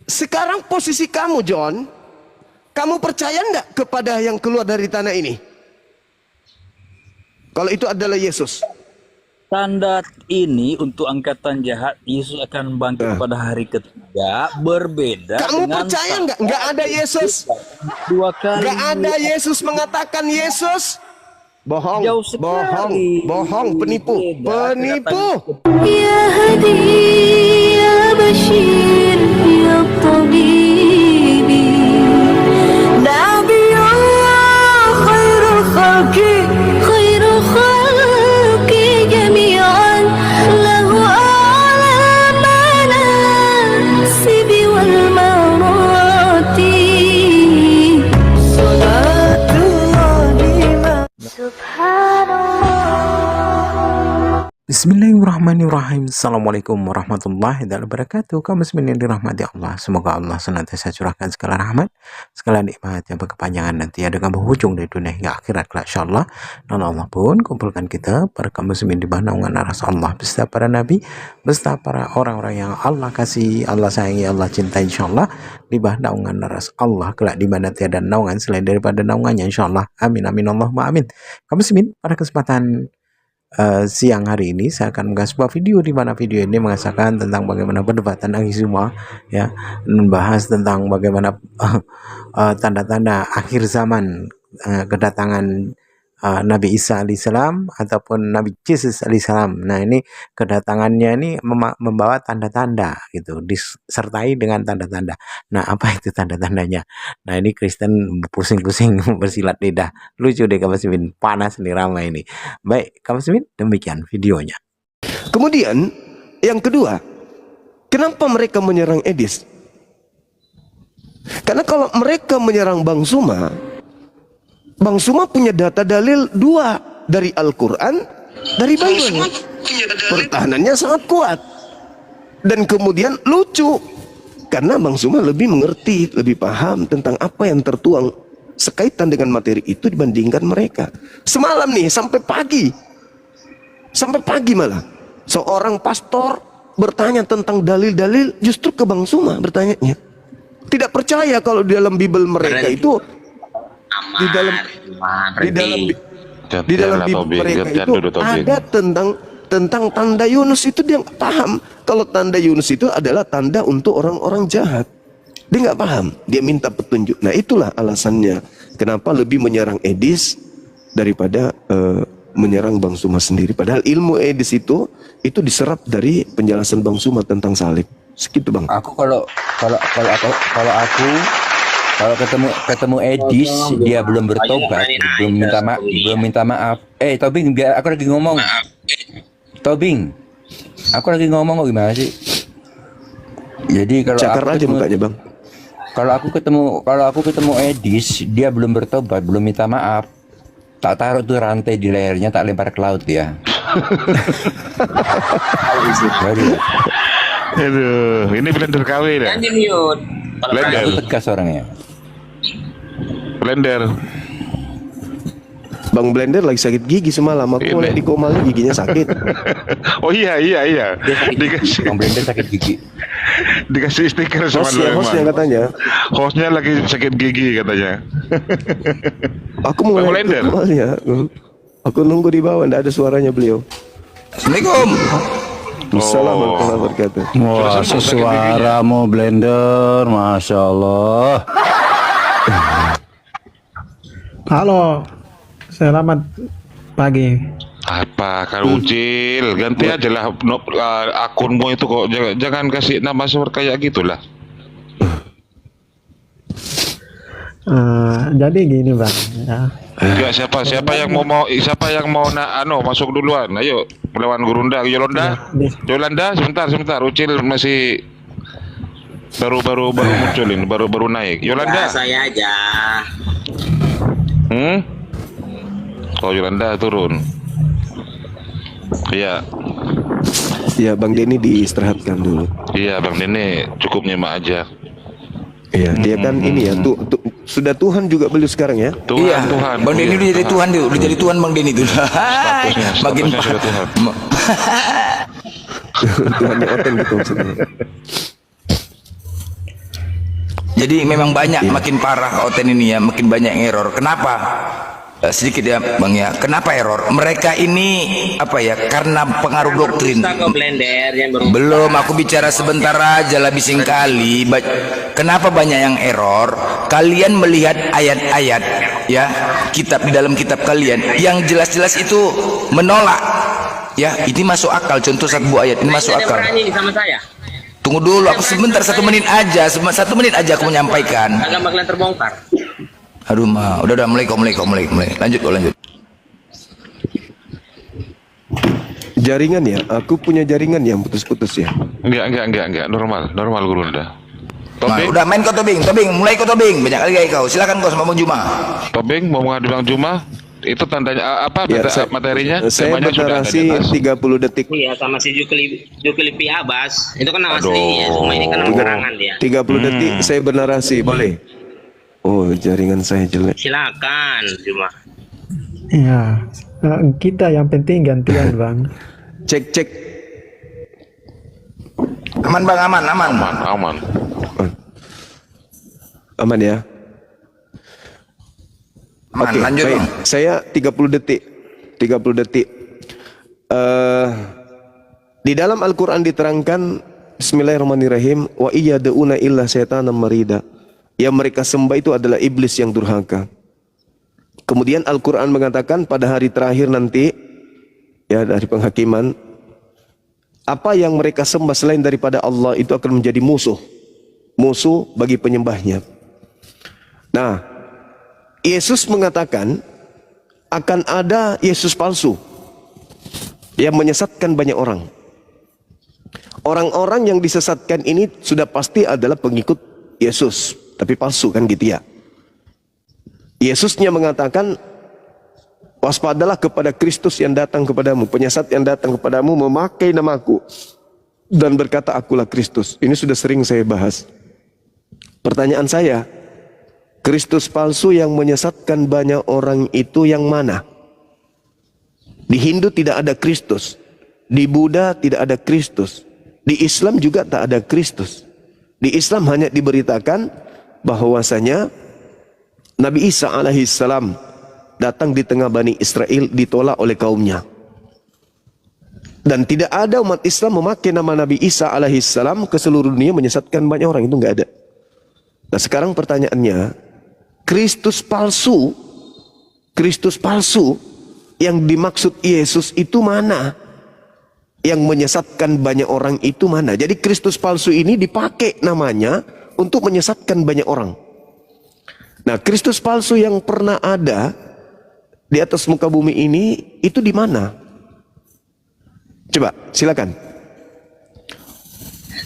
Sekarang posisi kamu, John, kamu percaya nggak kepada yang keluar dari tanah ini? Kalau itu adalah Yesus. Tanda ini untuk angkatan jahat, Yesus akan bangkit pada hari ketiga, berbeda Kamu dengan percaya nggak? Nggak ada Yesus. dua kali. Nggak ada Yesus mengatakan Yesus. Bohong, Jauh sekali. bohong, penipu, Beda penipu. يا هدي يا بشير يا طبيبي نبي الله خير الخلق جميعا له أعلى المناصب والمراتب صلاة الله سبحان الله. Bismillahirrahmanirrahim. Assalamualaikum warahmatullahi wabarakatuh. Kaum muslimin yang dirahmati Allah, semoga Allah senantiasa curahkan segala rahmat, segala nikmat yang berkepanjangan nanti ada dengan berhujung dari dunia hingga akhirat kelak insyaallah. Dan Allah pun kumpulkan kita para kaum muslimin di bawah naungan aras Allah beserta para nabi, beserta para orang-orang yang Allah kasih, Allah sayangi, Allah cintai insyaallah, di bawah naungan aras Allah kelak di mana tiada naungan selain daripada naungannya insyaallah. Amin amin Allahumma amin. Kaum muslimin, pada kesempatan siang hari ini saya akan mengasih sebuah video di mana video ini mengasahkan tentang bagaimana perdebatan agama, ya, membahas tentang bagaimana tanda-tanda akhir zaman, kedatangan Nabi Isa alaihissalam ataupun Nabi Yesus alaihissalam. Nah, ini kedatangannya ini membawa tanda-tanda gitu, disertai dengan tanda-tanda. Nah, apa itu tanda-tandanya? Nah, ini Kristen pusing-pusing bersilat lidah. Lucu deh kamu muslimin, panas nih ramai ini. Baik, kamu muslimin, demikian videonya. Kemudian yang kedua, kenapa mereka menyerang Edis? Karena kalau mereka menyerang Bang Suma punya data dalil dua, dari Al-Quran, dari Bible. Pertahanannya sangat kuat. Dan kemudian lucu, karena Bang Suma lebih mengerti, lebih paham tentang apa yang tertuang sekaitan dengan materi itu dibandingkan mereka. Semalam nih, sampai pagi malah, seorang pastor bertanya tentang dalil-dalil justru ke Bang Suma bertanyanya. Tidak percaya kalau di dalam Bible mereka itu, di dalam Bible mereka itu ada tentang tanda Yunus. Itu dia nggak paham. Kalau tanda Yunus itu adalah tanda untuk orang-orang jahat, dia nggak paham. Dia minta petunjuk. Nah, itulah alasannya kenapa lebih menyerang Edis daripada menyerang Bang Suma sendiri. Padahal ilmu Edis itu diserap dari penjelasan Bang Suma tentang salib. Segitu Bang. Aku kalau ketemu Edis, dia belum bertobat, belum minta maaf. Tobing, biar aku lagi ngomong. Tobing, aku lagi ngomong kok, gimana sih? Jadi kalau Cakar aja mukanya Bang. Kalau aku ketemu Edis, dia belum bertobat, belum minta maaf, tak taruh tuh rantai di lehernya, tak lempar ke laut ya. Aduh, ini blender KW dah. Blender. Aku tegas orangnya. Blender. Bang Blender lagi sakit gigi semalam. Aku mulai di koma, giginya sakit. Oh iya. Dikasih. Bang Blender sakit gigi. Dikasih stiker sama Hostnya katanya. Hostnya lagi sakit gigi katanya. Aku mulai di koma ya. Aku nunggu di bawah, ndak ada suaranya beliau. Assalamualaikum. Assalamualaikum warahmatullahi wabarakatuh. Wah, suaramu Blender, Masya Allah. Halo, selamat pagi. Apa kan Ucil, ganti aja lah akunmu itu kok, jangan kasih nama seperti kayak gitulah. Jadi gini Bang, ya. Ya, siapa yang mau masuk duluan. Ayo melawan Gurunda. Yolanda sebentar Ucil masih baru muncul ini, baru naik. Yolanda. Ya, saya aja. Oh, Yolanda turun. Iya. Ya, Bang Denny diistirahatkan dulu. Iya, Bang Denny cukup nyimak aja. Iya, dia kan ini ya, sudah Tuhan juga beliau sekarang ya. Tuhan. Bang Denny udah jadi Tuhan tuh, udah jadi Tuhan Bang Denny tuh. Statusnya sudah Tuhan. Tuhannya Oten gitu maksudnya. Jadi memang banyak makin parah Oten ini ya, makin banyak yang error. Kenapa? Sedikit ya Bang ya. Kenapa error? Mereka ini apa ya? Karena pengaruh doktrin. Belum, aku bicara sebentar aja lah bising kali. Kenapa banyak yang error? Kalian melihat ayat-ayat ya, kitab di dalam kitab kalian yang jelas-jelas itu menolak. Ya, ini masuk akal. Contoh satu buah ayat ini masuk akal. Sama saya. Tunggu dulu, aku sebentar 1 menit aja, 1 menit aja aku menyampaikan. Agama kalian terbongkar. Aduh mah, udah mulai. Lanjut. Jaringan ya, aku punya jaringan yang putus-putus ya. Enggak, normal Gurunda. Nah, udah main kau Tobing, mulai kau Tobing, banyak kali kau. Silakan kau sama Bang Juma. Tobing mau mengadu Bang Juma, itu tandanya apa Ya, materinya? Saya Temanya sudah ada berdurasi di atas. 30 detik. Iya, sama si Juklipi Abbas. Itu kan nama aslinya, cuma ini kan nama karangan dia. 30 detik saya bernarasi, boleh? Oh, jaringan saya jelek. Silakan, cuma. Ya, kita yang penting gantian bang. Cek. Aman Bang, aman. Aman ya? Aman, Oke, lanjut baik. Bang. Saya 30 detik. Di dalam Al-Quran diterangkan, Bismillahirrahmanirrahim, wa iyada'una illa syaitanam marida. Yang mereka sembah itu adalah iblis yang durhaka. Kemudian Al-Quran mengatakan pada hari terakhir nanti, ya dari penghakiman, apa yang mereka sembah selain daripada Allah itu akan menjadi musuh bagi penyembahnya. Nah, Yesus mengatakan akan ada Yesus palsu yang menyesatkan banyak orang. Orang-orang yang disesatkan ini sudah pasti adalah pengikut Yesus, tapi palsu kan gitu ya. Yesusnya mengatakan, waspadalah kepada Kristus yang datang kepadamu, penyesat yang datang kepadamu memakai namaku dan berkata akulah Kristus. Ini sudah sering saya bahas. Pertanyaan saya, Kristus palsu yang menyesatkan banyak orang itu yang mana? Di Hindu tidak ada Kristus, di Buddha tidak ada Kristus, di Islam juga tak ada Kristus. Di Islam hanya diberitakan bahwasanya Nabi Isa alaihissalam datang di tengah Bani Israel, ditolak oleh kaumnya. Dan tidak ada umat Islam memakai nama Nabi Isa alaihissalam ke seluruh dunia menyesatkan banyak orang, itu nggak ada. Nah sekarang pertanyaannya, Kristus palsu yang dimaksud Yesus itu mana? Yang menyesatkan banyak orang itu mana? Jadi Kristus palsu ini dipakai namanya untuk menyesatkan banyak orang. Nah, Kristus palsu yang pernah ada di atas muka bumi ini itu di mana? Coba, silakan.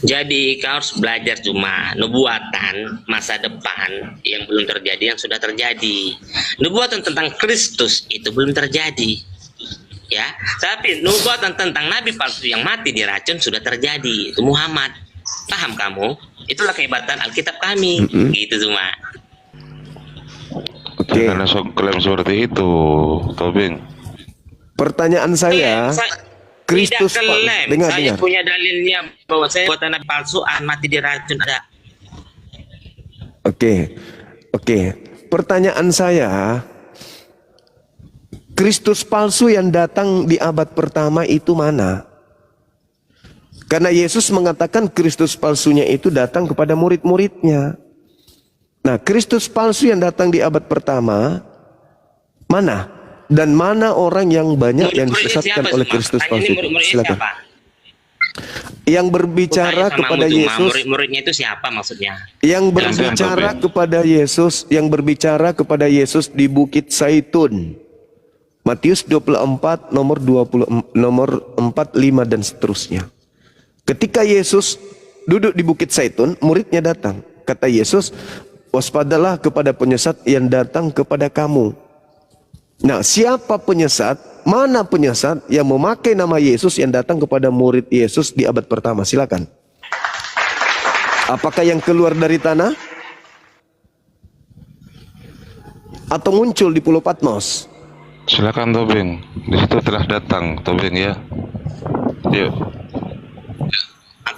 Jadi kau harus belajar cuma nubuatan masa depan yang belum terjadi, yang sudah terjadi. Nubuatan tentang Kristus itu belum terjadi, ya. Tapi nubuatan tentang Nabi palsu yang mati diracun sudah terjadi. Itu Muhammad. Paham kamu? Itulah kehebatan Alkitab kami. Gitu cuma. Oke. Karena klaim seperti itu, Tobing. Pertanyaan saya, Kristus tidak klaim. dengar. Saya punya dalilnya bahwa saya buatan Nabi palsu mati diracun ada. Oke. Pertanyaan saya, Kristus palsu yang datang di abad pertama itu mana? Karena Yesus mengatakan Kristus palsunya itu datang kepada murid-muridnya. Nah, Kristus palsu yang datang di abad pertama mana? Dan mana orang yang banyak yang disesatkan oleh Kristus palsu? Silakan. Yang berbicara kepada Yesus. Murid-muridnya itu siapa maksudnya? Yang berbicara kepada Yesus di Bukit Zaitun. Matius 24 nomor 45 dan seterusnya. Ketika Yesus duduk di Bukit Zaitun, muridnya datang. Kata Yesus, waspadalah kepada penyesat yang datang kepada kamu. Nah, siapa penyesat? Mana penyesat yang memakai nama Yesus yang datang kepada murid Yesus di abad pertama? Silakan. Apakah yang keluar dari tanah? Atau muncul di Pulau Patmos? Silakan Tobing. Di situ telah datang Tobing ya. Yuk.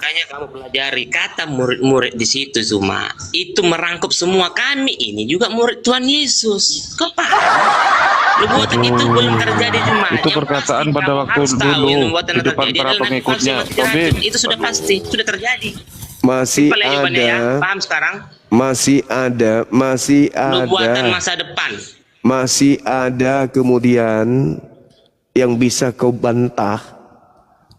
Makanya kamu pelajari kata murid-murid di situ Zuma itu merangkup semua kami ini juga murid Tuhan Yesus. Kau paham? Nubuatan itu belum terjadi Zuma. Itu perkataan pada waktu dulu di depan para pengikutnya. Tobing. Itu sudah pasti, sudah terjadi. Masih Jawabannya ya, ada, paham sekarang? masih ada, Nubuatan masa depan. masih ada kemudian yang bisa kau bantah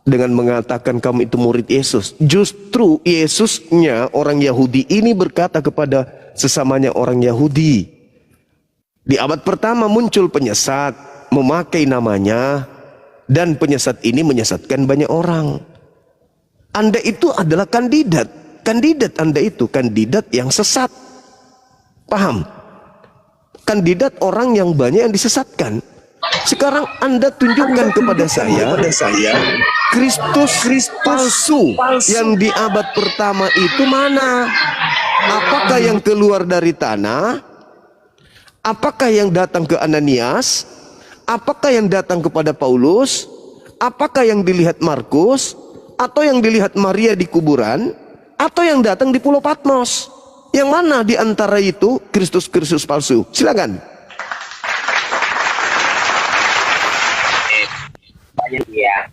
dengan mengatakan kamu itu murid Yesus. Justru Yesusnya orang Yahudi ini berkata kepada sesamanya orang Yahudi. Di abad pertama muncul penyesat, memakai namanya, dan penyesat ini menyesatkan banyak orang. Anda itu adalah kandidat Anda itu kandidat yang sesat. Paham? Kandidat orang yang banyak yang disesatkan. Sekarang Anda tunjukkan kepada saya Kristus palsu yang di abad pertama itu mana? Apakah yang keluar dari tanah? Apakah yang datang ke Ananias? Apakah yang datang kepada Paulus? Apakah yang dilihat Markus? Atau yang dilihat Maria di kuburan? Atau yang datang di Pulau Patmos? Yang mana di antara itu Kristus palsu? Silakan. Ya.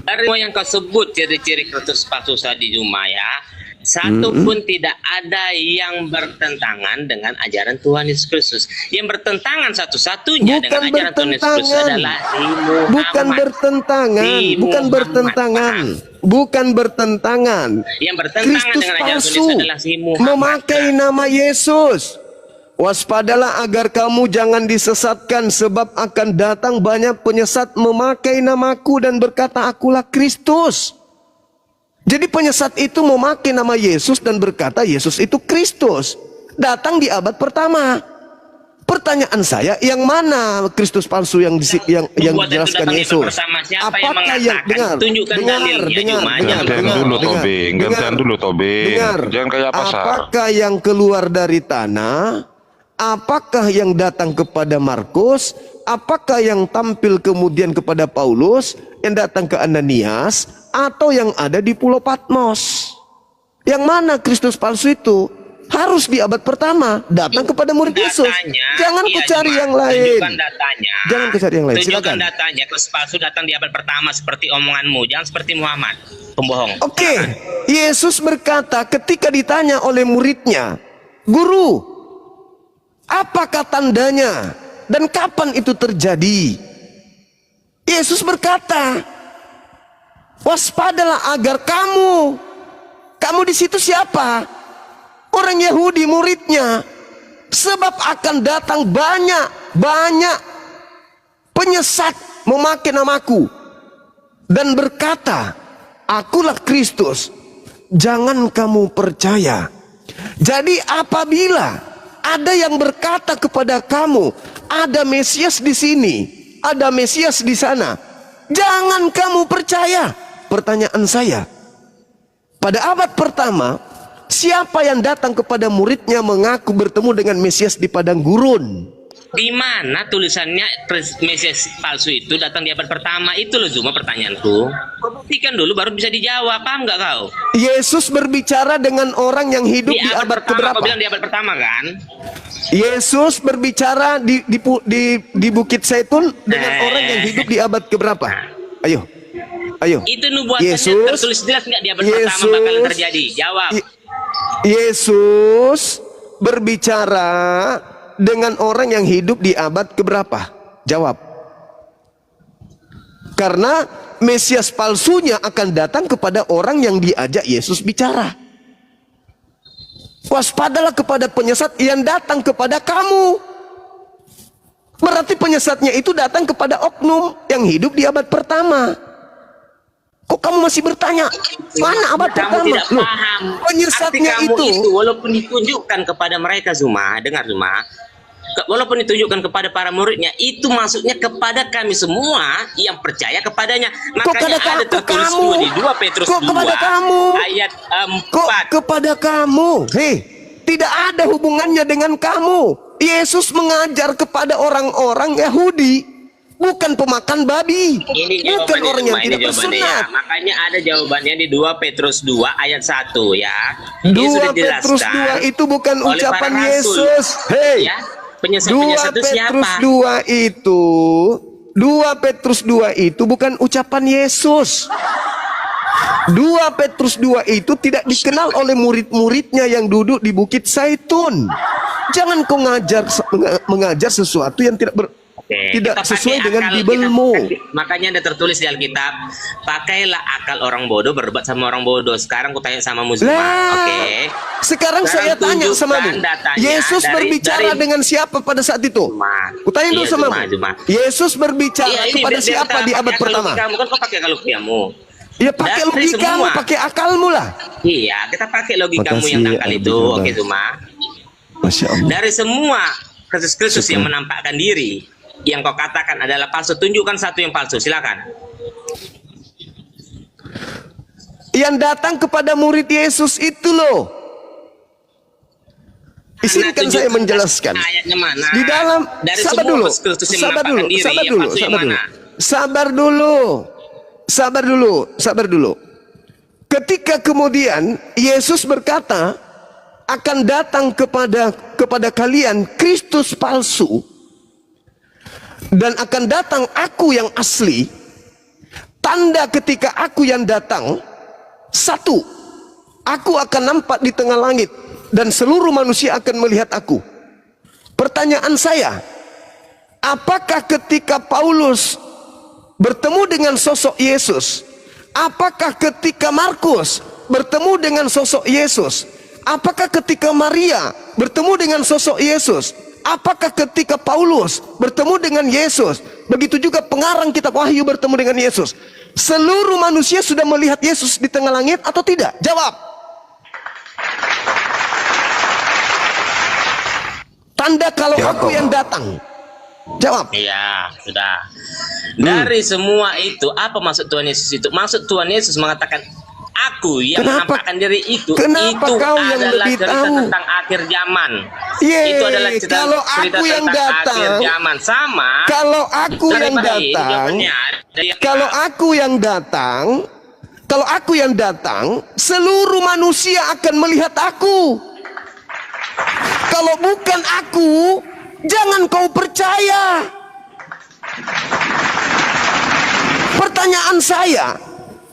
Dari semua yang kau sebut ciri-ciri Kristus palsu tadi Zuma ya, satu pun tidak ada yang bertentangan dengan ajaran Tuhan Yesus Kristus. Yang bertentangan satu-satunya dengan ajaran Tuhan Yesus Kristus adalah si Muhammad. Bukan bertentangan. Yang bertentangan Kristus dengan ajaran Tuhan palsu Yesus adalah si Muhammad. memakai nama Yesus. Waspadalah agar kamu jangan disesatkan, sebab akan datang banyak penyesat memakai namaku dan berkata akulah Kristus. Jadi penyesat itu memakai nama Yesus dan berkata Yesus itu Kristus. Datang di abad pertama. Pertanyaan saya, yang mana Kristus palsu yang dijelaskan Yesus? Apakah yang dengar? Gantian dulu Tobing. Jangan kayak pasar. Apakah yang keluar dari tanah? Apakah yang datang kepada Markus? Apakah yang tampil kemudian kepada Paulus? Yang datang ke Ananias? Atau yang ada di Pulau Patmos? Yang mana Kristus palsu itu? Harus di abad pertama datang kepada murid Yesus. Jangan ku cari yang lain. Jangan ku cari yang lain. Silakan. Datanya Kristus palsu datang di abad pertama seperti omonganmu, jangan seperti Muhammad, pembohong. Oke. Yesus berkata ketika ditanya oleh muridnya, "Guru, apakah tandanya dan kapan itu terjadi?" Yesus berkata, "Waspadalah agar kamu di situ siapa? Orang Yahudi muridnya. Sebab akan datang banyak penyesat memakai namaku dan berkata, akulah Kristus. Jangan kamu percaya." Jadi apabila ada yang berkata kepada kamu, ada Mesias di sini, ada Mesias di sana, jangan kamu percaya. Pertanyaan saya, pada abad pertama, siapa yang datang kepada muridnya mengaku bertemu dengan Mesias di padang gurun? Di mana tulisannya Mesias palsu itu datang di abad pertama? Itu loh Zuma pertanyaanku. Buktikan dulu baru bisa dijawab. Paham nggak kau? Yesus berbicara dengan orang yang hidup di abad keberapa? Kau bilang di abad pertama kan? Yesus berbicara di Bukit Zaitun dengan orang yang hidup di abad keberapa? Ayo. Itu nubuatannya tertulis jelas nggak di abad pertama bakal terjadi? Jawab. Yesus berbicara dengan orang yang hidup di abad keberapa? Jawab. Karena Mesias palsunya akan datang kepada orang yang diajak Yesus bicara. Waspadalah kepada penyesat yang datang kepada kamu. Berarti penyesatnya itu datang kepada oknum yang hidup di abad pertama. Kok kamu masih bertanya, mana abad pertama? Tidak paham. Penyesatnya kamu itu walaupun ditunjukkan kepada mereka Zuma, dengar Zuma, walaupun ditunjukkan kepada para muridnya, itu maksudnya kepada kami semua yang percaya kepadanya. Makanya ada tertulis di 2 Petrus 2 ayat 4. Kok kepada kamu? Hei, tidak ada hubungannya dengan kamu. Yesus mengajar kepada orang-orang Yahudi. bukan pemakan babi, Ini bukan jawabannya, orang yang Cuma, tidak ini jawabannya ya. bersunat. Makanya ada jawabannya di 2 Petrus 2 ayat 1 ya. Ini 2 sudah Petrus dijelaskan 2 itu bukan oleh ucapan para rasul. Yesus. Hei, Ya, 2 penyesat-penyesat itu Petrus siapa? 2 itu 2 Petrus 2 itu bukan ucapan Yesus. 2 Petrus 2 itu tidak dikenal oleh murid-muridnya yang duduk di Bukit Zaitun. Jangan kau mengajar sesuatu yang tidak Kita sesuai pakai dengan akal, Bibelmu. Makanya ada tertulis di Alkitab, pakailah akal orang bodoh berdebat sama orang bodoh. Sekarang aku tanya sama Muslimah. Lah, Oke. sekarang saya tanya samamu, datanya Yesus berbicara dengan siapa pada saat itu? Kutanya dulu samamu, Yesus berbicara kepada siapa di abad pertama? Kamu kan kau pakai logikamu. Ya pakai Dari logikamu, semua. pakai akalmu lah. Iya, kita pakai logikamu Makasih, yang dangkal itu. Abdullah. Oke, Zuma. Masya Allah. Dari semua Kristus yang menampakkan diri, yang kau katakan adalah palsu, tunjukkan satu yang palsu, silakan. Yang datang kepada murid Yesus itu loh. Izinkan saya menjelaskan. Ayatnya mana? Di dalam dari sabar semua dulu, Kristus yang sabar menampakkan dulu, diri, sabar yang dulu, palsu yang sabar dulu, mana? sabar dulu, sabar dulu, sabar dulu. Ketika kemudian Yesus berkata akan datang kepada kalian Kristus palsu dan akan datang aku yang asli. Tanda ketika aku yang datang, satu, aku akan nampak di tengah langit dan seluruh manusia akan melihat aku. Pertanyaan saya, apakah ketika Paulus bertemu dengan sosok Yesus, apakah ketika Markus bertemu dengan sosok Yesus, apakah ketika Maria bertemu dengan sosok Yesus, apakah ketika Paulus bertemu dengan Yesus, begitu juga pengarang kitab Wahyu bertemu dengan Yesus, seluruh manusia sudah melihat Yesus di tengah langit atau tidak? Jawab. Tanda kalau aku yang datang. Jawab. Iya, sudah. Dari semua itu, apa maksud Tuhan Yesus itu? Maksud Tuhan Yesus mengatakan, aku yang menampakkan diri itu kau yang adalah lebih cerita tahu tentang akhir zaman. Yeay, Itu adalah cerita, kalau cerita aku yang tentang datang, akhir zaman. Sama. Kalau aku yang daripada ini, datang, jawabannya ada yang kalau aku yang datang, kalau aku yang datang, seluruh manusia akan melihat aku. Kalau bukan aku, jangan kau percaya. Pertanyaan saya,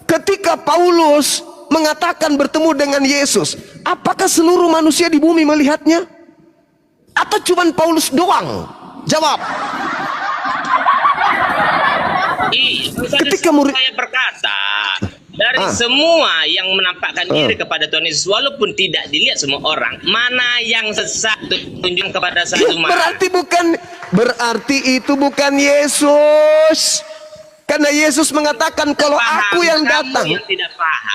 ketika Paulus mengatakan bertemu dengan Yesus, apakah seluruh manusia di bumi melihatnya? Atau cuman Paulus doang? Jawab. Ketika murid saya berkata, dari semua yang menampakkan diri kepada Tuhan Yesus, walaupun tidak dilihat semua orang, mana yang sesat tunjuk kepada saya? Berarti itu bukan Yesus. Karena Yesus mengatakan kalau aku yang datang,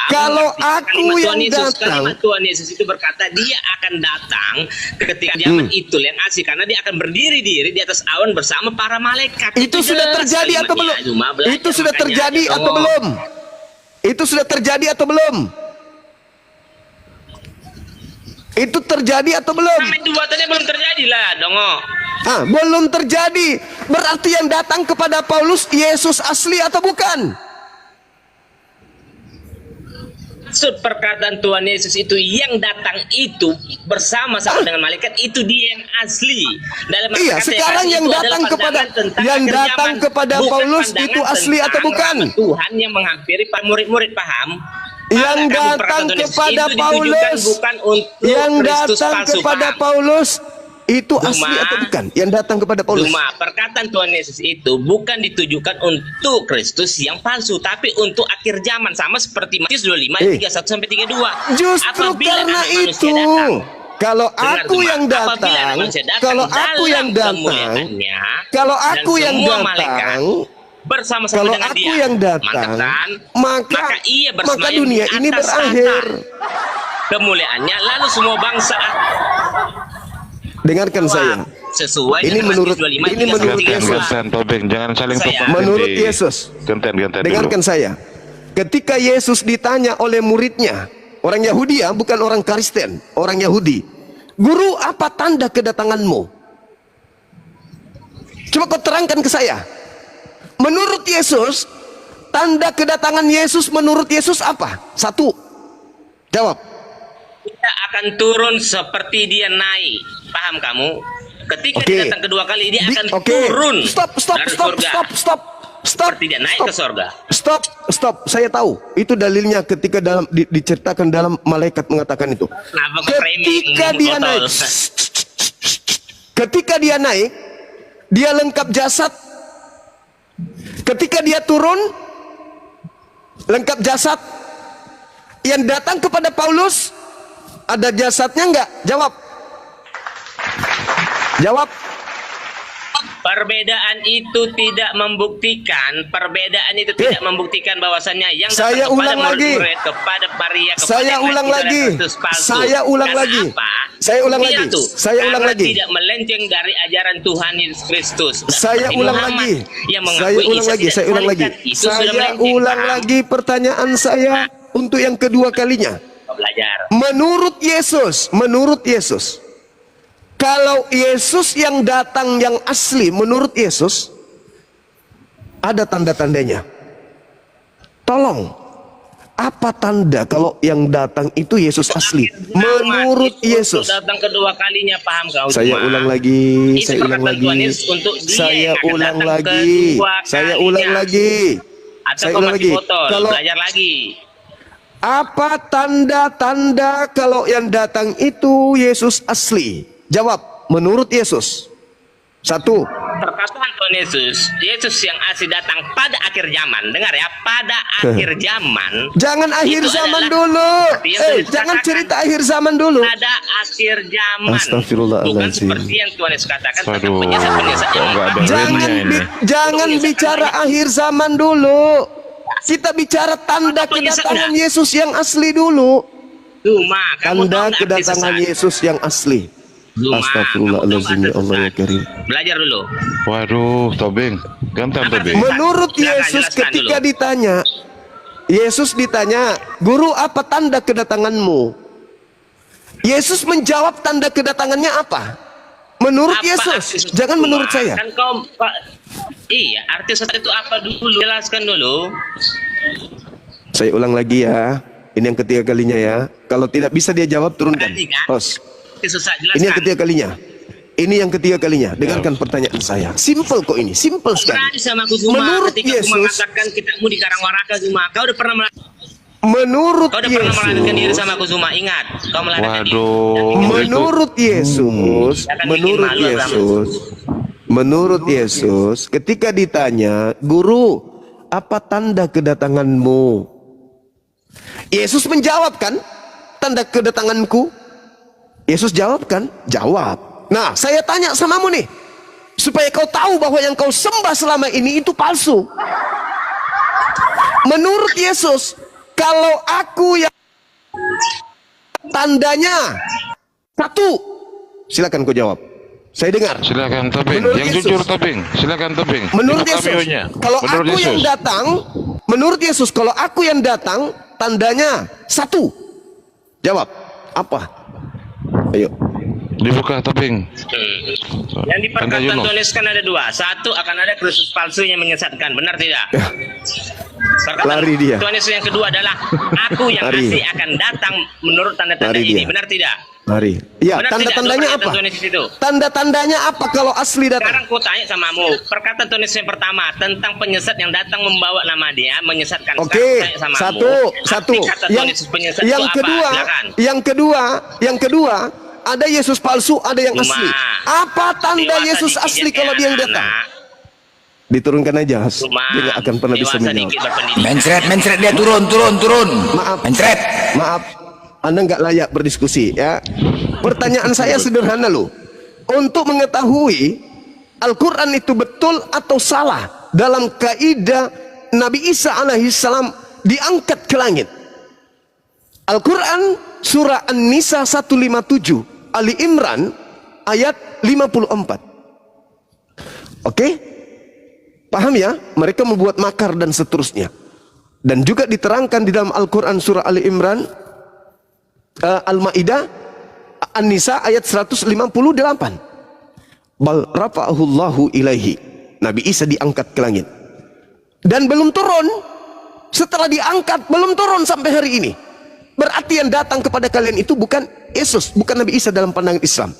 kalau aku yang datang, kalimat Tuhan Yesus itu berkata dia akan datang ketika zaman itu yang asli, karena dia akan berdiri-diri di atas awan bersama para malaikat. Itu sudah terjadi atau belum? Itu sudah terjadi atau belum? Itu sudah terjadi atau belum? Itu terjadi atau belum? Nubuatannya belum terjadi lah, dongo. Belum terjadi. Berarti yang datang kepada Paulus Yesus asli atau bukan? Maksud perkataan Tuhan Yesus itu yang datang itu bersama-sama dengan malaikat, itu dia yang asli. Dalam iya, sekarang yang datang kepada Paulus itu asli atau bukan? Tuhan yang menghampiri para murid-murid, paham? Yang datang kepada Paulus, yang datang kepada Paulus itu asli atau bukan? Yang datang kepada Paulus. Cuma perkataan Tuhan Yesus itu bukan ditujukan untuk Kristus yang palsu, tapi untuk akhir zaman, sama seperti Matius 25 ayat 31 sampai 32. Justru karena itu, kalau aku yang datang, kalau aku yang datang, kalau aku yang datang, bersama-sama dengan dia, yang datang, maka dunia ini berakhir. Kemuliaannya lalu semua bangsa. Dengarkan saya. Sesuai ini menurut Yesus. Jangan saling menurut Yesus. Dengarkan saya. Ketika Yesus ditanya oleh muridnya, orang Yahudi ya, bukan orang Kristen, orang Yahudi. Guru, apa tanda kedatanganmu? Coba kau terangkan ke saya. Menurut Yesus, tanda kedatangan Yesus menurut Yesus apa? Satu. Jawab. Dia akan turun seperti dia naik. Paham kamu? Ketika dia datang kedua kali, dia akan turun dari surga. Seperti dia naik ke surga. Stop. Saya tahu. Itu dalilnya ketika diceritakan dalam malaikat mengatakan itu. Ketika dia naik, dia lengkap jasad. Ketika dia turun, lengkap jasad. Yang datang kepada Paulus, ada jasadnya enggak? Jawab. Perbedaan itu tidak membuktikan. Bahwasannya yang saya ulang lagi. Kepada Maria, Saya ulang lagi. Tidak melenceng dari ajaran Tuhan Yesus Kristus. Saya ulang lagi pertanyaan saya untuk yang kedua kalinya. Belajar. Menurut Yesus, kalau Yesus yang datang yang asli, menurut Yesus ada tanda-tandanya. Tolong, apa tanda kalau yang datang itu Yesus asli? Menurut Yesus. Datang kedua kalinya, paham kau? Saya ulang lagi. Kalau belajar lagi. Apa tanda-tanda kalau yang datang itu Yesus asli? Jawab, menurut Yesus. Satu. Perkataan Tuhan Yesus yang asli datang pada akhir zaman. Dengar ya, pada akhir zaman. Jangan akhir zaman dulu. Jangan cerita akhir zaman dulu. Pada akhir zaman. Astagfirullahaladzim. Bukan seperti yang Tuhan Yesus katakan tentang penyesat-penyesat yang Jangan bicara akhir zaman dulu. Kita bicara tanda kedatangan Yesus yang asli dulu. Tanda kedatangan Yesus yang asli. Astagfirullahaladzim, ya Allah ya Karim. Belajar dulu. Waduh, Tobing. Ganteng Tobing. Menurut Yesus ketika ditanya, Guru, apa tanda kedatanganmu? Yesus menjawab tanda kedatangannya apa? Menurut Yesus, jangan menurut saya. Kan kau, iya, arti sesat itu apa dulu? Jelaskan dulu. Saya ulang lagi ya. Ini yang ketiga kalinya ya. Kalau tidak bisa dia jawab, turunkan. Host. Ini yang ketiga kalinya. Dengarkan pertanyaan saya. Simple kok ini, simple sekali. Menurut Yesus, mengatakan kitabmu di Karangwaraka Zuma, kau udah pernah menurut kau udah pernah melarikan diri sama aku Zuma, ingat. Kau melarikan diri. Menurut Yesus, ketika ditanya, Guru, apa tanda kedatanganmu? Yesus menjawab kan, tanda kedatanganku. Yesus jawab kan? Jawab. Nah, saya tanya samamu nih, supaya kau tahu bahwa yang kau sembah selama ini itu palsu. Menurut Yesus, kalau aku yang tandanya satu, silakan kau jawab. Saya dengar. Silakan Tobing. Yang jujur Tobing. Silakan Tobing. Menurut Yesus, kalau aku yang datang, menurut Yesus, kalau aku yang datang, tandanya satu. Jawab. Apa? Ayo. Dibuka Tobing. Yang di perkataan Tuhan Yesus kan ada dua. Satu, akan ada Kristus palsu yang menyesatkan. Benar tidak? Lari dia. Tuhan Yesus yang kedua adalah aku yang asli akan datang menurut tanda-tanda ini. Benar tidak? Mari. Ya, tanda-tandanya apa? Tanda-tandanya apa kalau asli datang? Sekarang aku tanya samamu. Perkataan Tuhan Yesus yang pertama tentang penyesat yang datang membawa nama dia, menyesatkan. Oke, satu. Yang kedua, ada Yesus palsu, ada yang asli. Apa tanda Yesus asli kalau dia yang datang? Diturunkan aja, dia nggak akan pernah bisa menjawab. Mencret dia turun. Maaf, mencret. Maaf, Anda nggak layak berdiskusi ya. Pertanyaan saya sederhana loh. Untuk mengetahui Al-Quran itu betul atau salah dalam kaidah Nabi Isa alaihissalam diangkat ke langit. Al-Quran surah An-Nisa 157, Ali Imran ayat 54. Oke? Paham ya? Mereka membuat makar dan seterusnya. Dan juga diterangkan di dalam Al-Quran surah Ali Imran, Al-Ma'idah, An-Nisa ayat 158. Bal rafa'ahullahu ilaihi. Nabi Isa diangkat ke langit. Dan belum turun. Setelah diangkat, belum turun sampai hari ini. Berarti yang datang kepada kalian itu bukan Yesus, bukan Nabi Isa dalam pandangan Islam.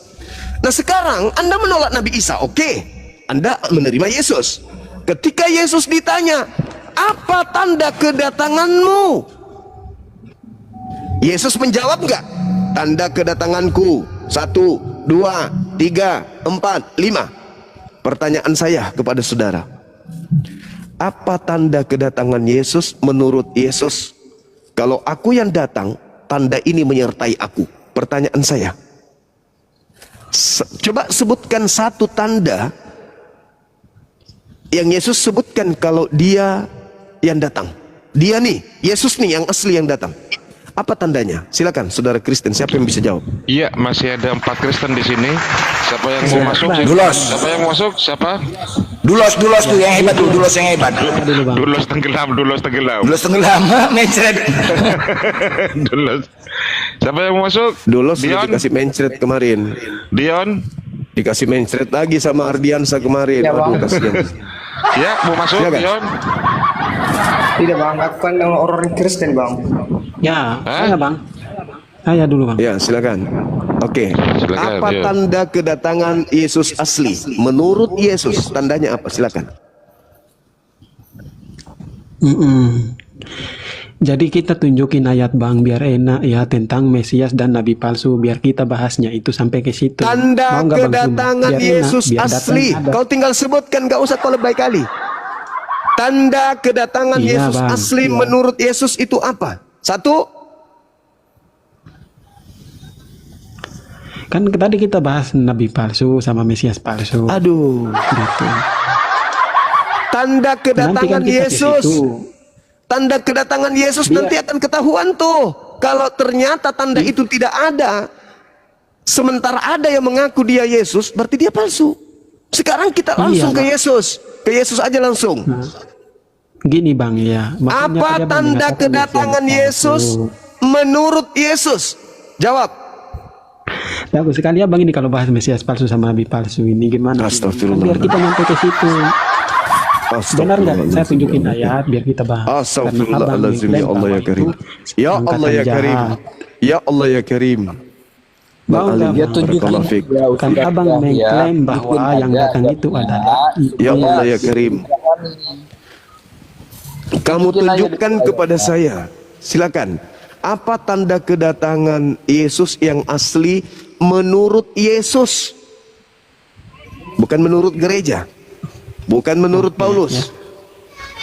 Nah sekarang Anda menolak Nabi Isa, oke. Anda menerima Yesus. Ketika Yesus ditanya, apa tanda kedatanganmu? Yesus menjawab enggak? Tanda kedatanganku 1, 2, 3, 4, 5. Pertanyaan saya kepada saudara, apa tanda kedatangan Yesus menurut Yesus? Kalau aku yang datang, tanda ini menyertai aku. Pertanyaan saya, coba sebutkan satu tanda yang Yesus sebutkan kalau dia yang datang. Dia nih, Yesus nih yang asli yang datang. Apa tandanya? Silakan, saudara Kristen. Siapa yang bisa jawab? Iya, masih ada 4 Kristen di sini. Siapa yang mau masuk? Dulos. Siapa yang mau masuk? Siapa? Dulos tuh yang hebat tuh, Dulos yang hebat. Dulos tenggelam. Dulos tenggelam, mencret. Dulos. Siapa yang mau masuk? Dulos sudah Dion? dikasih mencret kemarin. Dion? Dikasih mencret lagi sama Ardiansa kemarin. Aduh, kasihan. Ya, mau masuk Silakan. Dion? Tidak bang, aku kan orang Kristen bang. Ya, Hah? saya bang. Saya dulu bang. Ya, silakan. Oke. Silakan, Apa ya. tanda kedatangan Yesus asli? Menurut Yesus, tandanya apa? Silakan. Jadi kita tunjukin ayat bang biar enak ya tentang Mesias dan Nabi palsu, biar kita bahasnya itu sampai ke situ. Tanda Mau nggak, Bang Suma? kedatangan Biar enak, Yesus biar asli. datang ada. Kau tinggal sebutkan, gak usah kau lebay kali. Tanda kedatangan Iya, Yesus Bang. asli Iya. menurut Yesus itu apa? 1. Kan tadi kita bahas Nabi palsu sama Mesias palsu. Aduh. Gitu. Tanda Nanti kedatangan kan kita ke Yesus. situ. Tanda kedatangan Yesus Dia- nanti akan ketahuan tuh. Kalau ternyata tanda itu tidak ada, sementara ada yang mengaku dia Yesus, berarti dia palsu. Sekarang kita langsung Iya, ke Bang. Yesus. Ke Yesus aja langsung. Nah, gini bang ya. Makanya Apa dia tanda mengatakan kedatangan Mesias Yesus palsu. menurut Yesus? Jawab. Bagus sekali ya bang ini kalau bahas Mesias palsu sama Nabi palsu ini gimana? Astagfirullah. Biar kita nyampe ke situ. Benar nggak? Saya tunjukin ayat biar kita bahas. Astagfirullahaladzim, ya Allah ya Karim. Ya Allah ya Karim. Ya Allah ya Karim. Mau nggak? Dia tunjukin Barakallahu fiik. Kan abang mengklaim bahwa yang datang itu adalah Ya Allah ya Karim. Kamu tunjukkan kepada saya. Silakan. Apa tanda kedatangan Yesus yang asli menurut Yesus? Bukan menurut gereja. Bukan menurut Paulus.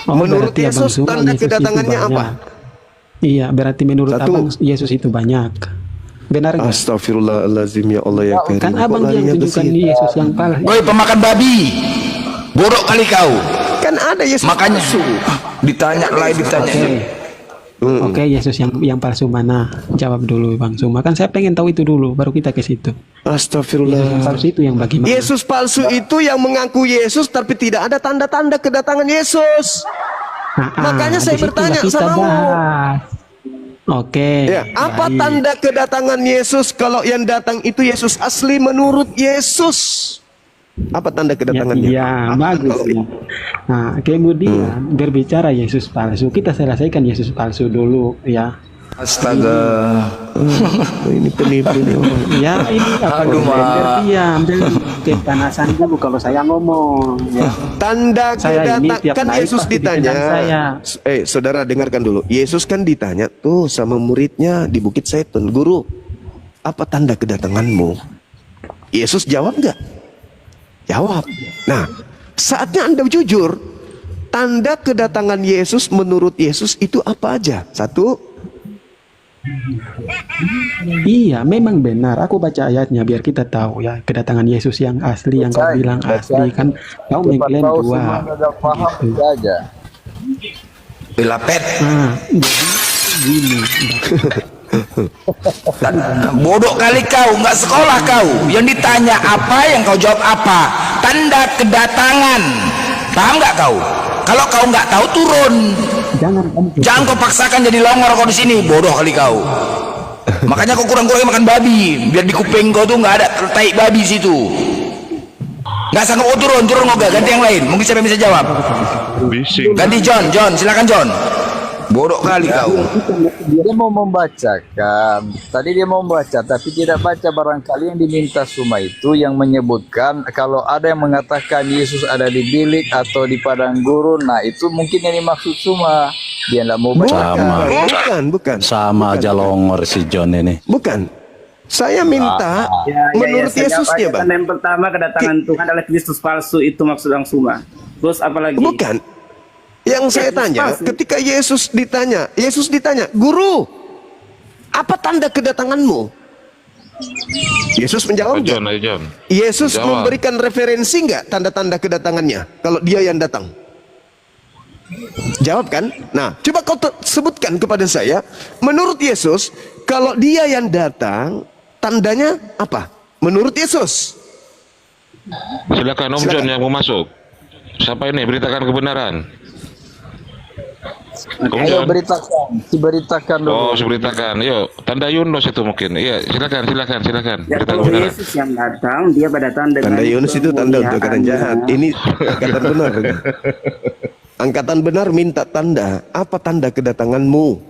Menurut berarti Abang Yesus Suma, tanda Yesus itu kedatangannya banyak. apa? Iya, berarti menurut 1. abang Yesus itu banyak. Benar nggak? Astagfirullahaladzim, ya Allah ya Karim. Kan Kok abang yang larinya ke tunjukkan situ? Yesus yang palsu. Woi pemakan babi, bodoh kali kau. Kan ada Yesus Makanya palsu. ditanya lagi ditanya. Oke, Yesus yang palsu mana? Jawab dulu Bang Suma. Kan saya pengen tahu itu dulu, baru kita ke situ. Yesus yang Astagfirullah. palsu itu yang bagaimana? Yesus palsu itu yang mengaku Yesus tapi tidak ada tanda-tanda kedatangan Yesus. Makanya saya disitulah bertanya kita sama kamu. bahas. Oke. Ya, apa baik. tanda kedatangan Yesus kalau yang datang itu Yesus asli menurut Yesus? Apa tanda kedatangannya? Iya, bagus ya. Nah, kemudian berbicara Yesus palsu, kita selesaikan Yesus palsu dulu ya. Astaga. Ini penipu nih orang. Ya, ini apa? Aduh, Mak. Diam, kepanasan dulu kalau saya ngomong. Ya. Tanda Saya ini kedatangan tiap kan naik Yesus pasti ditanya. dikenang saya. Saudara dengarkan dulu. Yesus kan ditanya tuh sama muridnya di Bukit Zaitun, "Guru, apa tanda kedatanganmu?" Yesus jawab enggak? Jawab. Nah, saatnya Anda jujur. Tanda kedatangan Yesus menurut Yesus itu apa aja? 1. Iya, memang benar. Aku baca ayatnya biar kita tahu ya kedatangan Yesus yang asli yang kau bilang asli kan. Kau mengklaim 2. Gitu. Belapet. Nah, jadi gini. Bodoh kali kau, nggak sekolah kau. Yang ditanya apa, yang kau jawab apa. Tanda kedatangan. Paham nggak kau? Kalau kau nggak tahu turun. Jangan kau paksakan jadi longor kau di sini. Bodoh kali kau. Makanya kau kurang-kurangin makan babi. Biar di kuping kau tuh nggak ada tai babi situ. Nggak sanggup kau turun kau ganti yang lain. Mungkin siapa yang bisa jawab. Bising. Ganti John, silakan John. Bodoh kali kau. Dia mau membacakan. Tadi dia mau membaca, tapi tidak baca. Barangkali yang diminta Suma itu yang menyebutkan kalau ada yang mengatakan Yesus ada di bilik atau di padang gurun. Nah itu mungkin yang dimaksud Suma. Dia tidak mau baca. Bukan. Sama aja longor si John ini. Bukan. Saya minta menurut Yesusnya, Bang. Yang pertama, kedatangan Tuhan adalah Kristus palsu, itu maksud Bang Suma. Terus apa lagi? Bukan. Yang saya tanya, ketika Yesus ditanya, "Guru, apa tanda kedatanganmu?" Yesus menjawab John, nggak? John. Yesus Jawab. memberikan referensi nggak tanda-tanda kedatangannya kalau dia yang datang? Jawab kan? Nah, coba kau sebutkan kepada saya, menurut Yesus, kalau dia yang datang, tandanya apa? Menurut Yesus. Silakan Om John yang mau masuk. Siapa ini? Beritakan kebenaran. Ayo beritakan dulu. Oh, beritakan. Yuk, tanda Yunus itu mungkin. Iya, silakan. Ya, Beritakan kalau kebenaran. Yesus yang datang, dia datang dengan Tanda Yunus itu tanda untuk orang jahat. Ini angkatan benar. Angkatan benar minta tanda. Apa tanda kedatanganmu?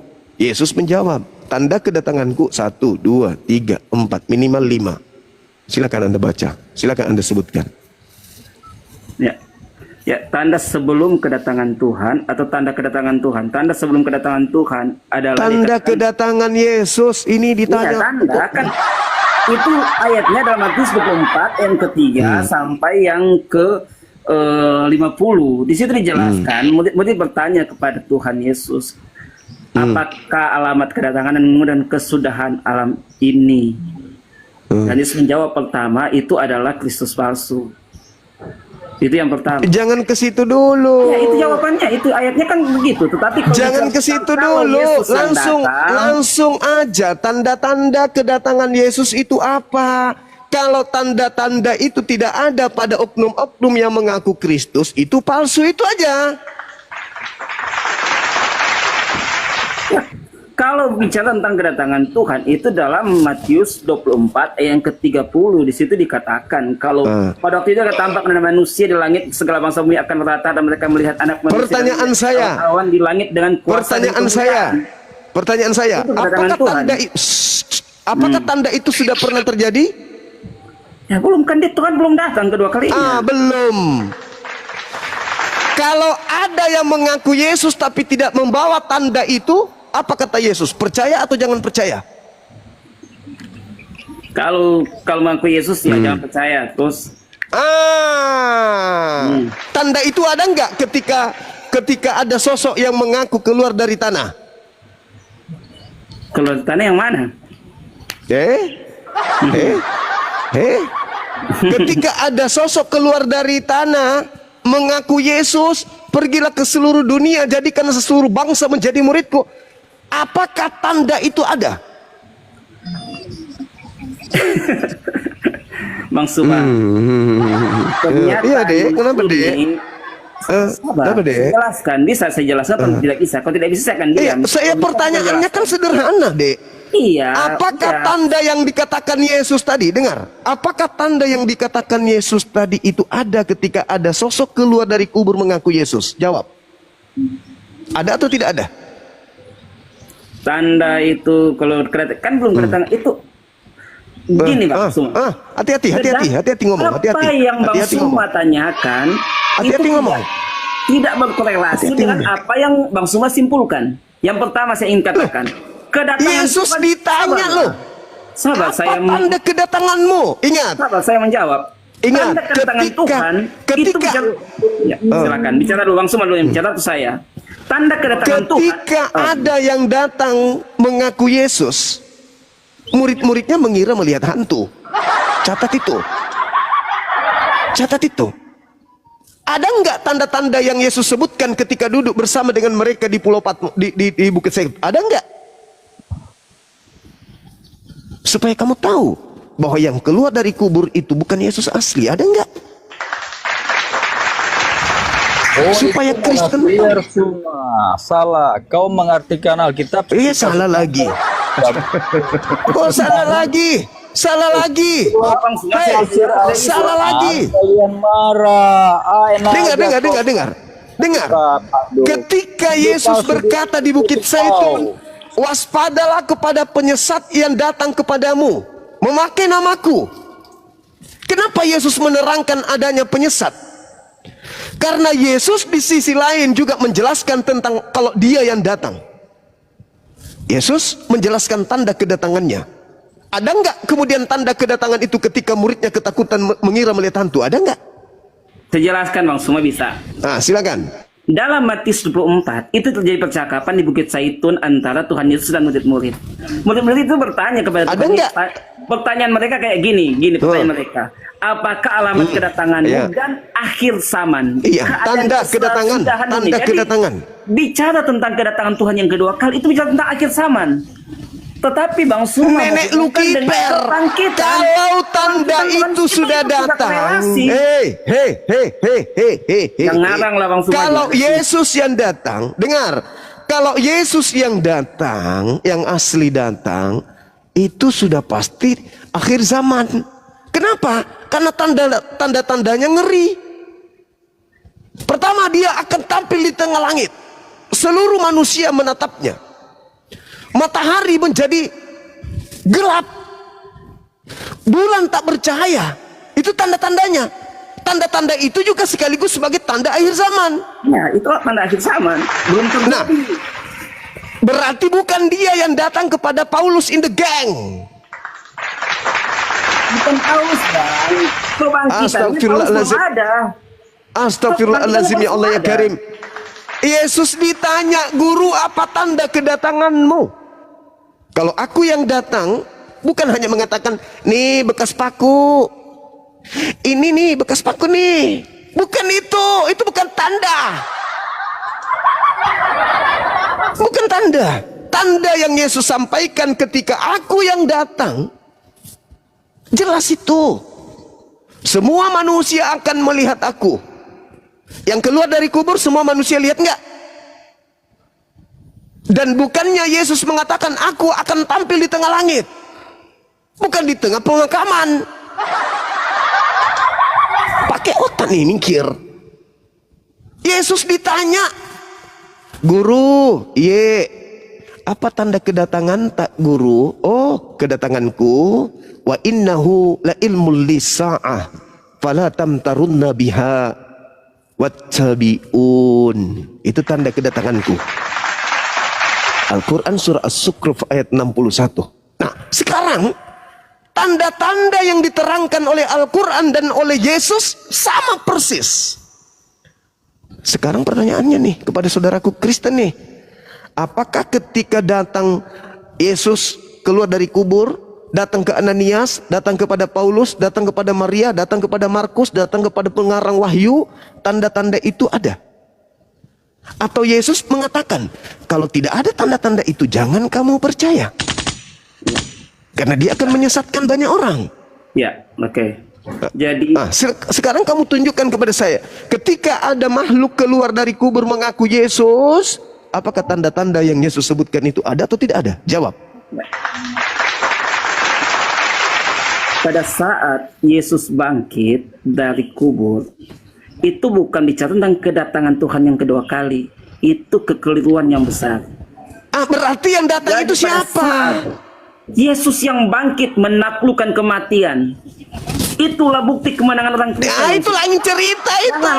Yesus menjawab, tanda kedatanganku 1, 2, 3, 4, minimal 5. Silakan Anda baca. Silakan Anda sebutkan. Ya, tanda sebelum kedatangan Tuhan atau tanda kedatangan Tuhan. Tanda sebelum kedatangan Tuhan adalah Tanda kedatangan Yesus ini Iya, ditanya. tanda kan itu ayatnya dalam Matius 24 yang ketiga sampai yang ke 50. Di situ dijelaskan, murid bertanya kepada Tuhan Yesus, apakah alamat kedatangan dan kemudian kesudahan alam ini? Dan Yesus menjawab, pertama itu adalah Kristus palsu. Itu yang pertama. Jangan ke situ dulu. Ya, itu jawabannya, itu ayatnya kan begitu. Tetapi kalau Jangan ke situ dulu. Langsung aja tanda-tanda kedatangan Yesus itu apa? Kalau tanda-tanda itu tidak ada pada oknum-oknum yang mengaku Kristus, itu palsu, itu aja. Kalau bicara tentang kedatangan Tuhan itu dalam Matius 24 ayat yang ke-30, di situ dikatakan kalau pada waktu itu akan tampak manusia di langit, segala bangsa bumi akan rata dan mereka melihat anak manusia. Pertanyaan saya. Awan di langit dengan kuasa. Pertanyaan saya. Apakah tanda itu sudah pernah terjadi? Ya belum, kan Tuhan belum datang kedua kalinya. Belum. Kalau ada yang mengaku Yesus tapi tidak membawa tanda itu, apa kata Yesus? Percaya atau jangan percaya? Kalau mengaku Yesus ya jangan percaya. Terus tanda itu ada nggak ketika ada sosok yang mengaku keluar dari tanah? Keluar dari tanah yang mana? Ketika ada sosok keluar dari tanah mengaku Yesus, pergilah ke seluruh dunia, jadikan seluruh bangsa menjadi muridku. Apakah tanda itu ada? Bang Suma. Iya deh, kenapa deh? Kenapa deh? Jelaskan, bisa saya jelaskan atau tidak bisa? Kalau tidak bisa saya akan diam. Saya pertanyaannya kan sederhana deh. Iya. Apakah tanda yang dikatakan Yesus tadi, dengar? Apakah tanda yang dikatakan Yesus tadi itu ada ketika ada sosok keluar dari kubur mengaku Yesus? Jawab. Ada atau tidak ada? Tanda itu kalau kan belum kedatangan itu gini Bang Suma. Hati-hati ngomong. Apa yang Bang Suma tanyakan hati-hati ngomong. Tidak berkorelasi dengan apa yang Bang Suma simpulkan. Yang pertama saya ingin katakan, kedatangan Yesus ditanya loh. Sahabat saya tanda kedatanganmu. Ingat. Sahabat saya menjawab. Ingat, tanda kedatangan Tuhan itu bicara, ya, silakan bicara dulu Bang Suma dulu yang bicara itu saya. Tanda kedatangan Tuhan. Ketika ada yang datang mengaku Yesus, murid-muridnya mengira melihat hantu. Catat itu. Ada nggak tanda-tanda yang Yesus sebutkan ketika duduk bersama dengan mereka di Pulau Patmos, di Bukit Said? Ada nggak? Supaya kamu tahu bahwa yang keluar dari kubur itu bukan Yesus asli. Ada nggak? Supaya Kristen salah. Kau mengartikan Alkitab. Iya, salah lagi. Salah lagi. Salah lagi. Kalian marah. Dengar. dengar. Ketika Yesus berkata di Bukit Zaitun, waspadalah kepada penyesat yang datang kepadamu memakai namaku. Kenapa Yesus menerangkan adanya penyesat? Karena Yesus di sisi lain juga menjelaskan tentang kalau dia yang datang. Yesus menjelaskan tanda kedatangannya. Ada enggak kemudian tanda kedatangan itu ketika muridnya ketakutan mengira melihat hantu? Ada enggak? Saya jelaskan Bang, semua bisa. Nah, silakan. Dalam Matius 24 itu terjadi percakapan di Bukit Zaitun antara Tuhan Yesus dan murid-murid. Murid-murid itu bertanya kepada Ada Tuhan enggak? Yesus. Pertanyaan mereka kayak gini pertanyaan mereka. Apakah alamat kedatanganmu dan akhir zaman? Iya, Keadaan tanda kedatangan, kesudahan ini. tanda Jadi, kedatangan. bicara tentang kedatangan Tuhan yang kedua kali itu bicara tentang akhir zaman. Tetapi Bang Suma Nenek lu kiper. bangkitan. Kalau tanda itu sudah datang, Yang ngarang lah Bang Suma. kalau Yesus yang datang, dengar, kalau Yesus yang datang, yang asli datang, itu sudah pasti akhir zaman. Kenapa? Karena tanda-tandanya ngeri. Pertama, dia akan tampil di tengah langit. Seluruh manusia menatapnya. Matahari menjadi gelap. Bulan tak bercahaya. Itu tanda-tandanya. Tanda-tanda itu juga sekaligus sebagai tanda akhir zaman. Ya, itu tanda akhir zaman. Belum terjadi. Nah, berarti bukan dia yang datang kepada Paulus in the gang. Bukan Paulus, Bang. Kebangkitannya Paulus belum ada. Astagfirullahaladzim, ya Allah ya Karim. Yesus ditanya, guru apa tanda kedatanganmu? Kalau aku yang datang, bukan hanya mengatakan, nih bekas paku, ini nih bekas paku nih. Bukan itu bukan tanda. Bukan tanda. Tanda yang Yesus sampaikan ketika aku yang datang, jelas itu. Semua manusia akan melihat aku. Yang keluar dari kubur semua manusia lihat enggak? Dan bukannya Yesus mengatakan aku akan tampil di tengah langit, bukan di tengah pemakaman. Pakai otak nih mikir. Yesus ditanya, guru, apa tanda kedatangan tak guru? Oh, kedatanganku wa innahu la ilmul lisa'ah fala tamtarunna biha wattabi'un. Itu tanda kedatanganku. Al-Quran surah As-Sukruf ayat 61. Nah, sekarang tanda-tanda yang diterangkan oleh Al-Quran dan oleh Yesus sama persis. Sekarang pertanyaannya nih kepada saudaraku Kristen nih, apakah ketika datang Yesus keluar dari kubur, datang ke Ananias, datang kepada Paulus, datang kepada Maria, datang kepada Markus, datang kepada pengarang wahyu, tanda-tanda itu ada? Atau Yesus mengatakan, kalau tidak ada tanda-tanda itu jangan kamu percaya, karena dia akan menyesatkan banyak orang. Ya, oke. Jadi sekarang kamu tunjukkan kepada saya, ketika ada makhluk keluar dari kubur mengaku Yesus, apakah tanda-tanda yang Yesus sebutkan itu ada atau tidak ada? Jawab. Pada saat Yesus bangkit dari kubur, itu bukan bicara tentang kedatangan Tuhan yang kedua kali. Itu kekeliruan yang besar. Berarti yang datang itu siapa? Yesus yang bangkit menaklukkan kematian. Itulah bukti kemenangan orang Kristen. Itu lain cerita itu.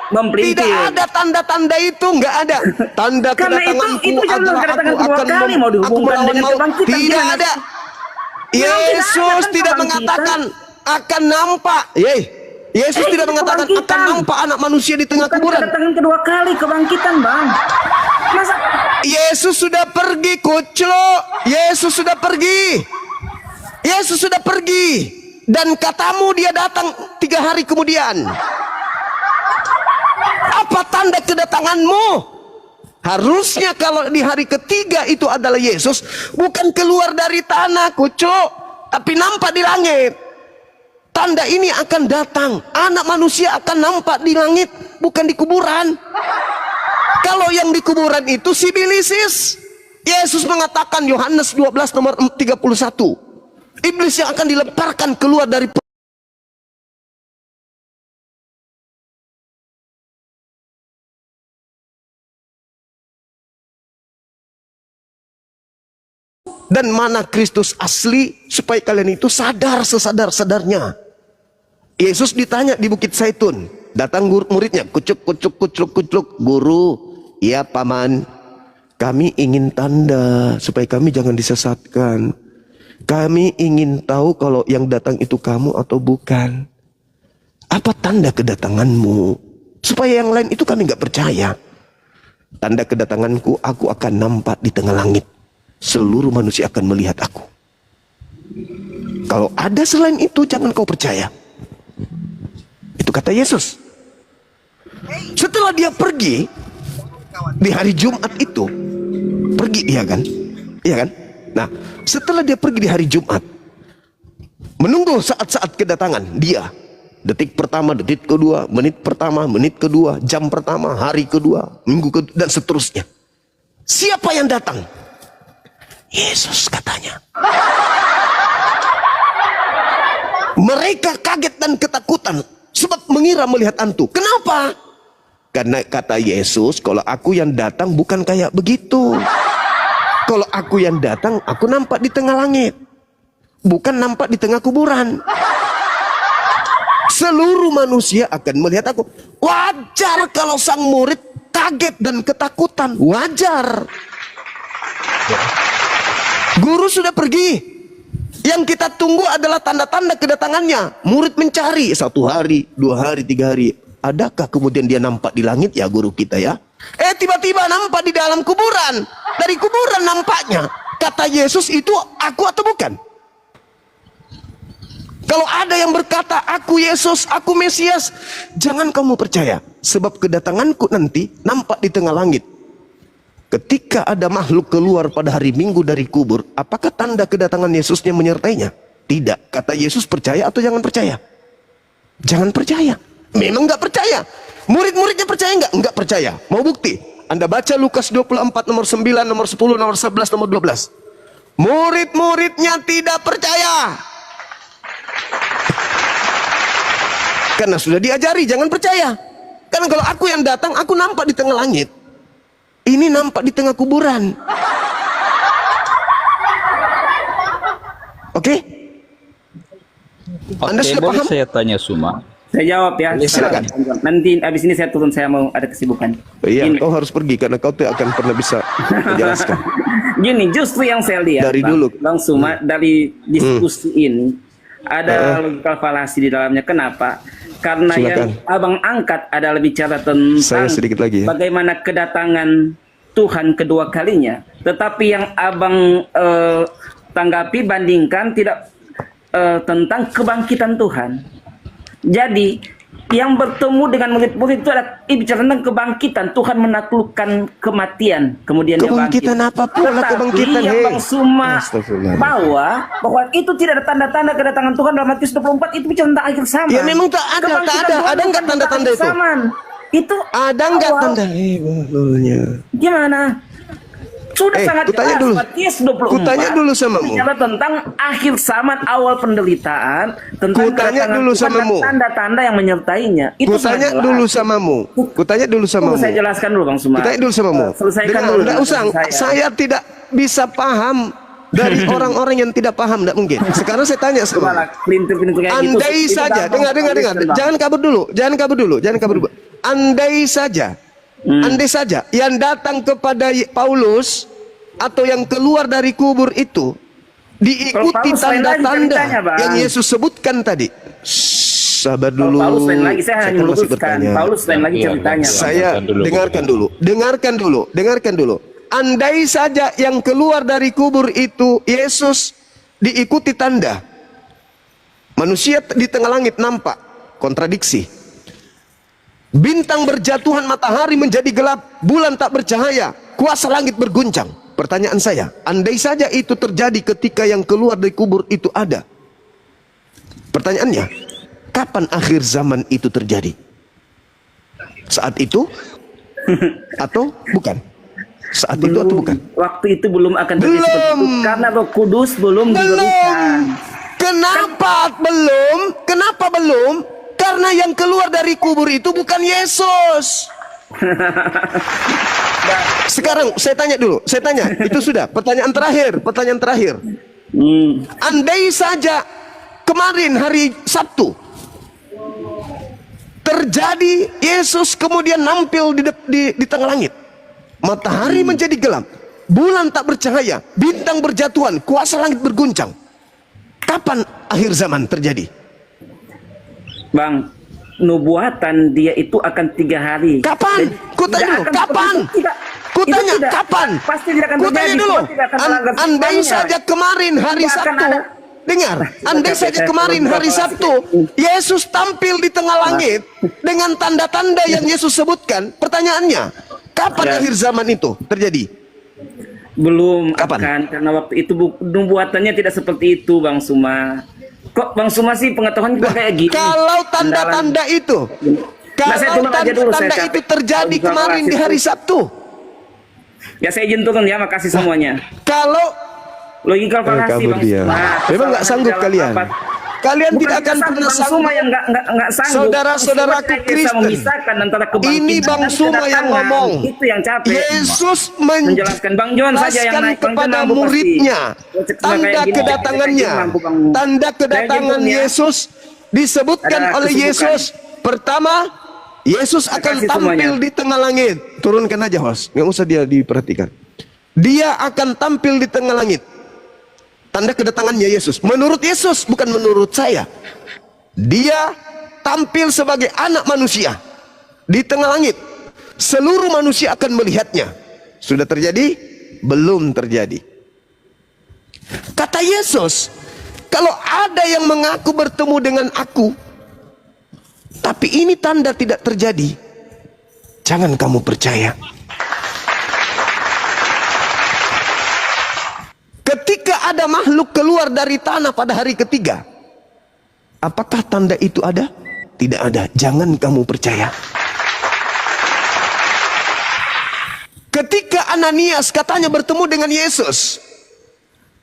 Memperintil. Tidak ada tanda-tanda itu, nggak ada. Tanda kedatanganku adalah aku akan melawan maut. Tidak ada. Yesus tidak mengatakan akan nampak. Yesus tidak mengatakan akan nampak anak manusia di tengah kuburan. Kedatangan kedua kali kebangkitan, Bang. Masa Yesus sudah pergi, kucluk. Yesus sudah pergi. Yesus sudah pergi. Dan katamu dia datang 3 hari kemudian. Apa tanda kedatanganmu? Harusnya kalau di hari ketiga itu adalah Yesus, bukan keluar dari tanah, kucluk, tapi nampak di langit. Tanda ini akan datang. Anak manusia akan nampak di langit, bukan di kuburan. Kalau yang di kuburan itu sibilisis. Yesus mengatakan Yohanes 12 nomor 31. Iblis yang akan dilemparkan keluar dari dan mana Kristus asli, supaya kalian itu sadar sesadar-sadarnya. Yesus ditanya di Bukit Zaitun, datang muridnya, kucuk, guru, ya paman, kami ingin tanda supaya kami jangan disesatkan. Kami ingin tahu kalau yang datang itu kamu atau bukan. Apa tanda kedatanganmu? Supaya yang lain itu kami nggak percaya. Tanda kedatanganku, aku akan nampak di tengah langit. Seluruh manusia akan melihat aku. Kalau ada selain itu, jangan kau percaya. Itu kata Yesus. Setelah dia pergi di hari Jumat itu, pergi dia kan? Iya kan? Nah, setelah dia pergi di hari Jumat, menunggu saat-saat kedatangan dia. Detik pertama, detik kedua, menit pertama, menit kedua, jam pertama, hari kedua, minggu kedua, dan seterusnya. Siapa yang datang? Yesus katanya. Mereka kaget dan ketakutan sebab mengira melihat hantu. Kenapa? Karena kata Yesus, kalau aku yang datang bukan kayak begitu. Kalau aku yang datang, aku nampak di tengah langit, bukan nampak di tengah kuburan. Seluruh manusia akan melihat aku. Wajar kalau sang murid kaget dan ketakutan. Wajar. Guru sudah pergi. Yang kita tunggu adalah tanda-tanda kedatangannya. Murid mencari 1 hari, 2 hari, 3 hari. Adakah kemudian dia nampak di langit ya guru kita ya? Tiba-tiba nampak di dalam kuburan. Dari kuburan nampaknya. Kata Yesus, itu aku atau bukan? Kalau ada yang berkata, aku Yesus, aku Mesias, jangan kamu percaya. Sebab kedatanganku nanti nampak di tengah langit. Ketika ada makhluk keluar pada hari Minggu dari kubur, apakah tanda kedatangan Yesusnya menyertainya? Tidak. Kata Yesus, percaya atau jangan percaya? Jangan percaya. Memang nggak percaya. Murid-muridnya percaya nggak? Nggak percaya. Mau bukti? Anda baca Lukas 24 nomor 9, nomor 10, nomor 11, nomor 12. Murid-muridnya tidak percaya. Karena sudah diajari jangan percaya. Karena kalau aku yang datang, aku nampak di tengah langit. Ini nampak di tengah kuburan. Oke? Anda sudah boleh paham? saya tanya Suma? Saya jawab ya. Silakan. Nanti abis ini saya turun, saya mau ada kesibukan. Iya, Gini. kau harus pergi karena kau tidak akan pernah bisa menjelaskan. Gini, justru yang saya lihat Dari dulu. Bang Suma, dari diskusi ini ada logika falasi di dalamnya. Kenapa? Karena Silakan. yang abang angkat adalah bicara tentang Saya sedikit lagi ya. bagaimana kedatangan Tuhan kedua kalinya. Tetapi yang abang tanggapi, bandingkan tidak tentang kebangkitan Tuhan. Jadi yang bertemu dengan murid-murid itu ada bicara tentang kebangkitan. Tuhan menaklukkan kematian, kemudian Kebangkitan dia bangkit. apa pula Tetapi kebangkitan, yang Bang Suma Astagfirullah. bawa bahwa itu tidak ada tanda-tanda kedatangan Tuhan dalam Matius 24, itu bicara tentang akhir zaman. Ya memang tak ada, Kebangkitan tak ada. Tuhan Ada nggak bukan tanda-tanda tentang itu? akhir zaman. Itu Ada nggak awal. tanda? Beholnya. Gimana? Sudah sangat kutanya jelas dulu. Matius 24. Kutanya dulu samamu. Bicara tentang akhir zaman, awal penderitaan, tentang Kutanya kedatangan dulu Tuhan dan samamu. tanda-tanda yang menyertainya. Itu Kutanya sangat dulu jelas. samamu. Kutanya dulu samamu. Tunggu saya jelaskan dulu Bang Suma. Kutanya dulu samamu. Selesaikan Dengar, dulu. nggak usah. Saya tidak bisa paham dari orang-orang yang tidak paham, tidak mungkin. Sekarang saya tanya sama. Coba lah, pelintir-pelintir kayak gitu. Andai Itu saja, gampang dengar. konsisten, Bang. Jangan kabur dulu. Andai saja, yang datang kepada Paulus atau yang keluar dari kubur itu diikuti Kalau Paulus lain lagi ceritanya, tanda-tanda Bang. yang Yesus sebutkan tadi. Sabar dulu. Paulus lain lagi, saya hanya kan masih meluruskan. bertanya. Paulus lain lagi Iya, ceritanya. Bang. Saya dengarkan dulu. Andai saja yang keluar dari kubur itu Yesus diikuti tanda. Manusia di tengah langit nampak, kontradiksi. Bintang berjatuhan, matahari menjadi gelap, bulan tak bercahaya, kuasa langit berguncang. Pertanyaan saya, andai saja itu terjadi ketika yang keluar dari kubur itu ada. Pertanyaannya, kapan akhir zaman itu terjadi? Saat itu atau bukan? Saat itu atau bukan? Waktu itu belum akan terjadi seperti itu, karena Roh Kudus belum diberikan. Kenapa belum? Karena yang keluar dari kubur itu bukan Yesus. Sekarang saya tanya dulu, itu sudah pertanyaan terakhir. Andai saja kemarin hari Sabtu terjadi Yesus kemudian nampil di tengah langit, matahari menjadi gelap, bulan tak bercahaya, bintang berjatuhan, kuasa langit berguncang. Kapan akhir zaman terjadi? Bang, nubuatan dia itu akan 3 hari. Kapan? Kutanya dulu, kapan? Kutanya kapan? Pasti tidak akan Kutanya terjadi. dulu. Tidak akan melanggar Andai firman-Nya. saja kemarin hari Tidak akan Sabtu, ada. dengar, andai saja kemarin hari Sabtu Yesus tampil di tengah langit dengan tanda-tanda yang Yesus sebutkan, pertanyaannya, kapan akhir zaman itu terjadi? Belum Kapan? karena waktu itu nubuatannya tidak seperti itu, Bang Suma. Kok Bang Suma sih pengetahuan juga kayak gini? Kalau tanda-tanda itu, saya kalau turun aja dulu, tanda-tanda saya itu capek. terjadi Kalau kemarin di itu- hari Sabtu, Ya saya izin turun ya, makasih semuanya. kalau Logika fallacy, kabur Bang dia. Suma. Memang nggak sanggup Dalam kalian. rapat. Kalian Bukan tidak akan pernah Bang Suma yang nggak sanggup. Saudara-saudaraku Bang Suma tidak bisa Kristen, memisahkan antara kebangkitan ini Bang dan Suma yang kedatangan. ngomong. Itu yang capek. Yesus menjelaskan. Bang John saja yang menjelaskan naik. Bang John kepada mampu pasti. muridnya tanda Kayak gini, kedatangannya. saya mampu, Bang. Tanda kedatangan Saya izin, ya. Yesus disebutkan Ada oleh kesibukan. Yesus. Pertama, Yesus akan kasih tampil semuanya. di tengah langit. Turunkan aja, host. Nggak usah dia diperhatikan. Dia akan tampil di tengah langit. Tanda kedatangannya Yesus. Menurut Yesus, bukan menurut saya. Dia tampil sebagai anak manusia di tengah langit. Seluruh manusia akan melihatnya. Sudah terjadi? Belum terjadi. Kata Yesus, kalau ada yang mengaku bertemu dengan aku, tapi ini tanda tidak terjadi, jangan kamu percaya. Ketika ada makhluk keluar dari tanah pada hari ketiga, apakah tanda itu ada? Tidak ada. Jangan kamu percaya. Ketika Ananias katanya bertemu dengan Yesus,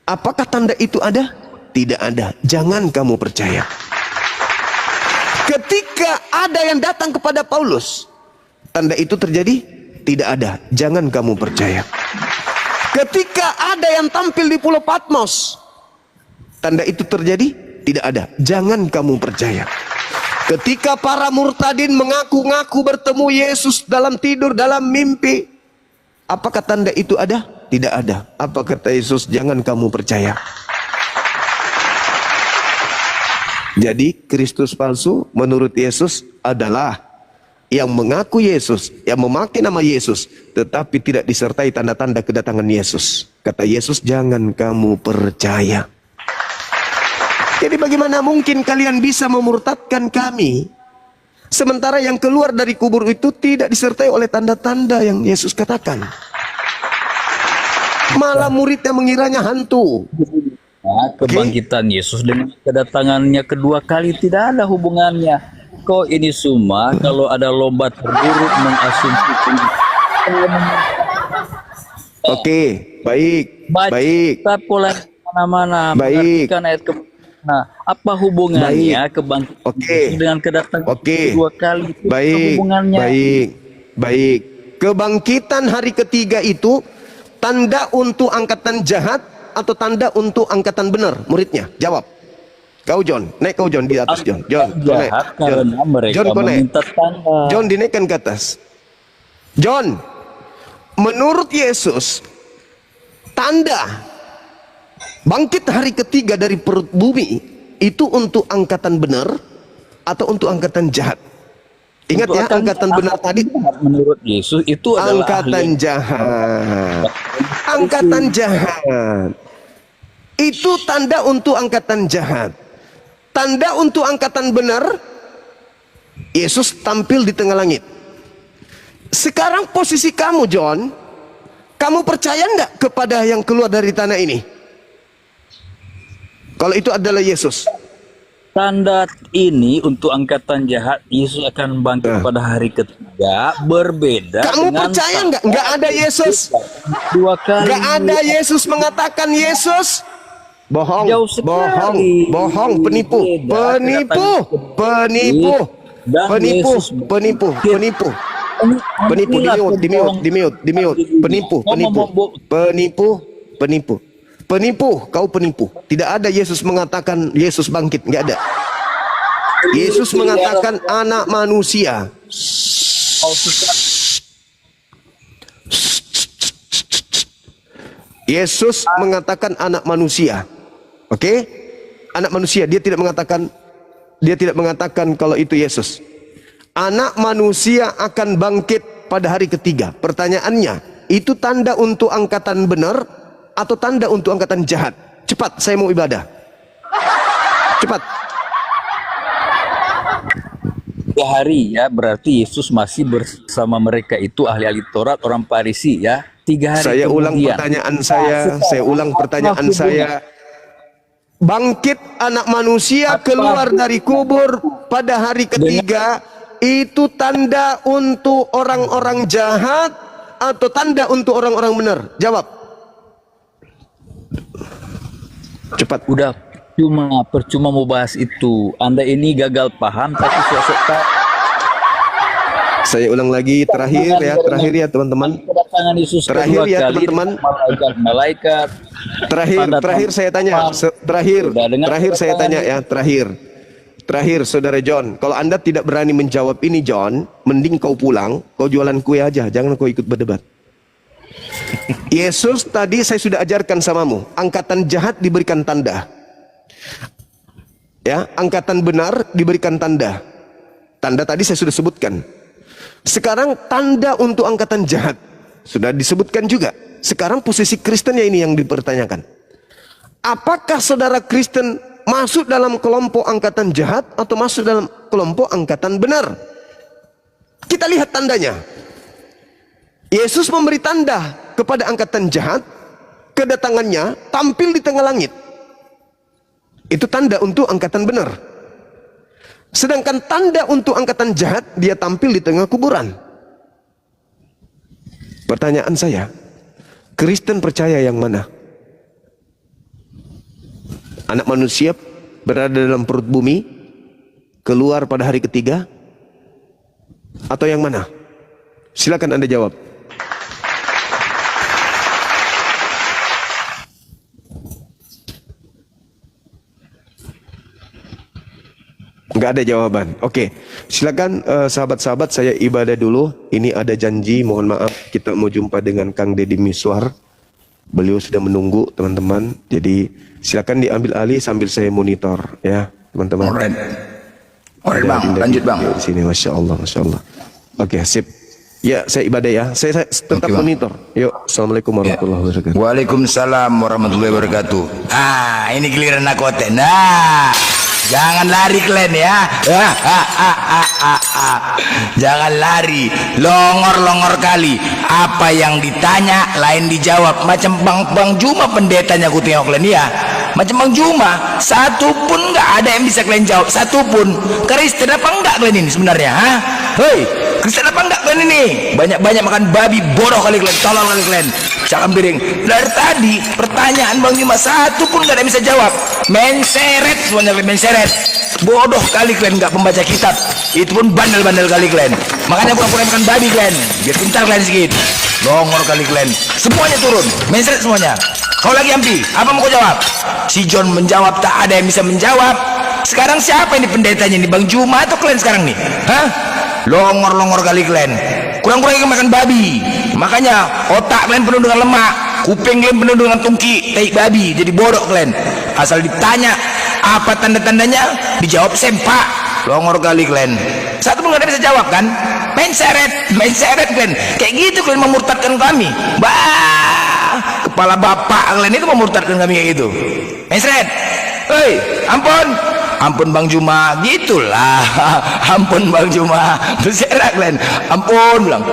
apakah tanda itu ada? Tidak ada. Jangan kamu percaya. Ketika ada yang datang kepada Paulus, tanda itu terjadi? Tidak ada. Jangan kamu percaya. Ketika ada yang tampil di Pulau Patmos, tanda itu terjadi? Tidak ada. Jangan kamu percaya. Ketika para murtadin mengaku-ngaku bertemu Yesus dalam tidur, dalam mimpi, apakah tanda itu ada? Tidak ada. Apa kata Yesus? Jangan kamu percaya. Jadi Kristus palsu menurut Yesus adalah yang mengaku Yesus, yang memakai nama Yesus, tetapi tidak disertai tanda-tanda kedatangan Yesus. Kata Yesus, jangan kamu percaya. Jadi bagaimana mungkin kalian bisa memurtadkan kami, sementara yang keluar dari kubur itu tidak disertai oleh tanda-tanda yang Yesus katakan. Malah muridnya mengiranya hantu. Nah, kebangkitan Yesus dengan kedatangannya kedua kali tidak ada hubungannya. Kok ini semua kalau ada lomba terburuk mengasumsikan. Oke, baik, baik. Baca pola mana-mana. Baik. Mengartikan ayat nah, apa hubungannya kebangkitan Yesus dengan kedatangan kedua kali? Itu Baik, hubungannya. baik. Kebangkitan hari ketiga itu tanda untuk angkatan jahat atau tanda untuk angkatan benar? Muridnya jawab. Kau John, naik kau John di atas John. John, kau naik. Jahat karena mereka John, kau naik. meminta tanda. John dinaikkan ke atas. John, menurut Yesus, tanda bangkit hari ketiga dari perut bumi itu untuk angkatan benar atau untuk angkatan jahat? Ingat Untuk ya, angkatan benar tadi menurut Yesus itu adalah angkatan ahli. jahat. Angkatan jahat. Itu tanda untuk angkatan jahat. Tanda untuk angkatan benar, Yesus tampil di tengah langit. Sekarang posisi kamu John, kamu percaya enggak kepada yang keluar dari tanah ini? Kalau itu adalah Yesus. Tanda ini untuk angkatan jahat, Yesus akan bangkit pada hari ketiga, berbeda. Kamu dengan percaya enggak? Enggak ada Yesus. Dua kali. Enggak ada Yesus mengatakan Yesus. Bohong, Jauh sekali. bohong, penipu, Beda penipu, kedatangan penipu, dan penipu, Yesus penipu, penipu. Penipu, kau penipu. Tidak ada Yesus mengatakan Yesus bangkit, nggak ada. Yesus mengatakan anak manusia. Yesus mengatakan anak manusia. Oke? Anak manusia, dia tidak mengatakan kalau itu Yesus. Anak manusia akan bangkit pada hari ketiga. Pertanyaannya, itu tanda untuk angkatan benar atau tanda untuk angkatan jahat? Cepat, saya mau ibadah. Cepat. 3 hari ya, berarti Yesus masih bersama mereka itu ahli-ahli Taurat, orang Farisi ya. 3 hari Saya ulang kemudian. pertanyaan saya. Bangkit anak manusia keluar dari kubur pada hari ketiga, itu tanda untuk orang-orang jahat atau tanda untuk orang-orang benar? Jawab. Cepat. Udah percuma mau bahas itu. Anda ini gagal paham tapi sok-sok tahu. Saya ulang lagi, terakhir ya teman-teman. Kedatangan Yesus Terakhir ya kedua kali, teman-teman. Malaikat. Terakhir saya tanya. Terakhir saudara John, kalau Anda tidak berani menjawab ini John, mending kau pulang, kau jualan kue aja, jangan kau ikut berdebat. Yesus tadi saya sudah ajarkan samamu, angkatan jahat diberikan tanda. Ya, angkatan benar diberikan tanda. Tanda tadi saya sudah sebutkan. Sekarang tanda untuk angkatan jahat sudah disebutkan juga. Sekarang posisi Kristennya ini yang dipertanyakan. Apakah saudara Kristen masuk dalam kelompok angkatan jahat atau masuk dalam kelompok angkatan benar? Kita lihat tandanya. Yesus memberi tanda kepada angkatan jahat, kedatangannya tampil di tengah langit. Itu tanda untuk angkatan benar. Sedangkan tanda untuk angkatan jahat, dia tampil di tengah kuburan. Pertanyaan saya, Kristen percaya yang mana? Anak manusia berada dalam perut bumi, keluar pada hari ketiga, atau yang mana? Silakan Anda jawab. Enggak ada jawaban. Oke, silakan sahabat-sahabat, saya ibadah dulu. Ini ada janji, mohon maaf kita mau jumpa dengan Kang Deddy Miswar. Beliau sudah menunggu teman-teman. Jadi silakan diambil alih sambil saya monitor ya teman-teman. Alright bang, lanjut bang. Di sini, masya Allah. Oke, sip. Ya, saya ibadah ya. Saya tetap monitor. Yuk, assalamualaikum warahmatullahi wabarakatuh. Waalaikumsalam warahmatullahi wabarakatuh. Ini giliran aku oten. Nah, jangan lari kalian ya. Jangan lari, longor kali. Apa yang ditanya lain dijawab. Macam Bang Juma pendetanya aku tengok kalian ya. Macam Bang Juma, satu pun nggak ada yang bisa kalian jawab. Satu pun. Kristen apa enggak kalian ini sebenarnya? Hei, Kristen apa enggak kalian ini? Banyak-banyak makan babi, bodoh kali kalian, tolol kali kalian. Cakam piring. Dari tadi pertanyaan Bang Juma satu pun nggak ada yang bisa jawab. Menseret semuanya kalian, menseret. Bodoh kali kalian, nggak pembaca kitab. Itu pun bandel-bandel kali kalian. Makanya pura-pura makan babi kalian, biar pintar kalian sedikit. Longor kali kalian. Semuanya turun, menseret semuanya. Kau lagi Ampi, apa mau kau jawab? Si John menjawab, tak ada yang bisa menjawab. Sekarang siapa ini pendetanya nih, Bang Juma atau kalian sekarang nih? Longor kali kalian. Kurang-kurang makan babi. Makanya otak kalian penuh dengan lemak, kuping kalian penuh dengan tungki tai babi. Jadi bodoh kalian. Asal ditanya apa tanda-tandanya, dijawab sempak. Longor kali kalian. Satu pun gak ada bisa jawab kan? Main seret kalian. Kayak gitu kalian memurtadkan kami. Kepala bapak kalian itu memurtadkan kami kayak gitu. Main seret. Hei, ampun Bang Juma, gitulah. Ampun Bang Juma, berserak kalian. Ampun bilang.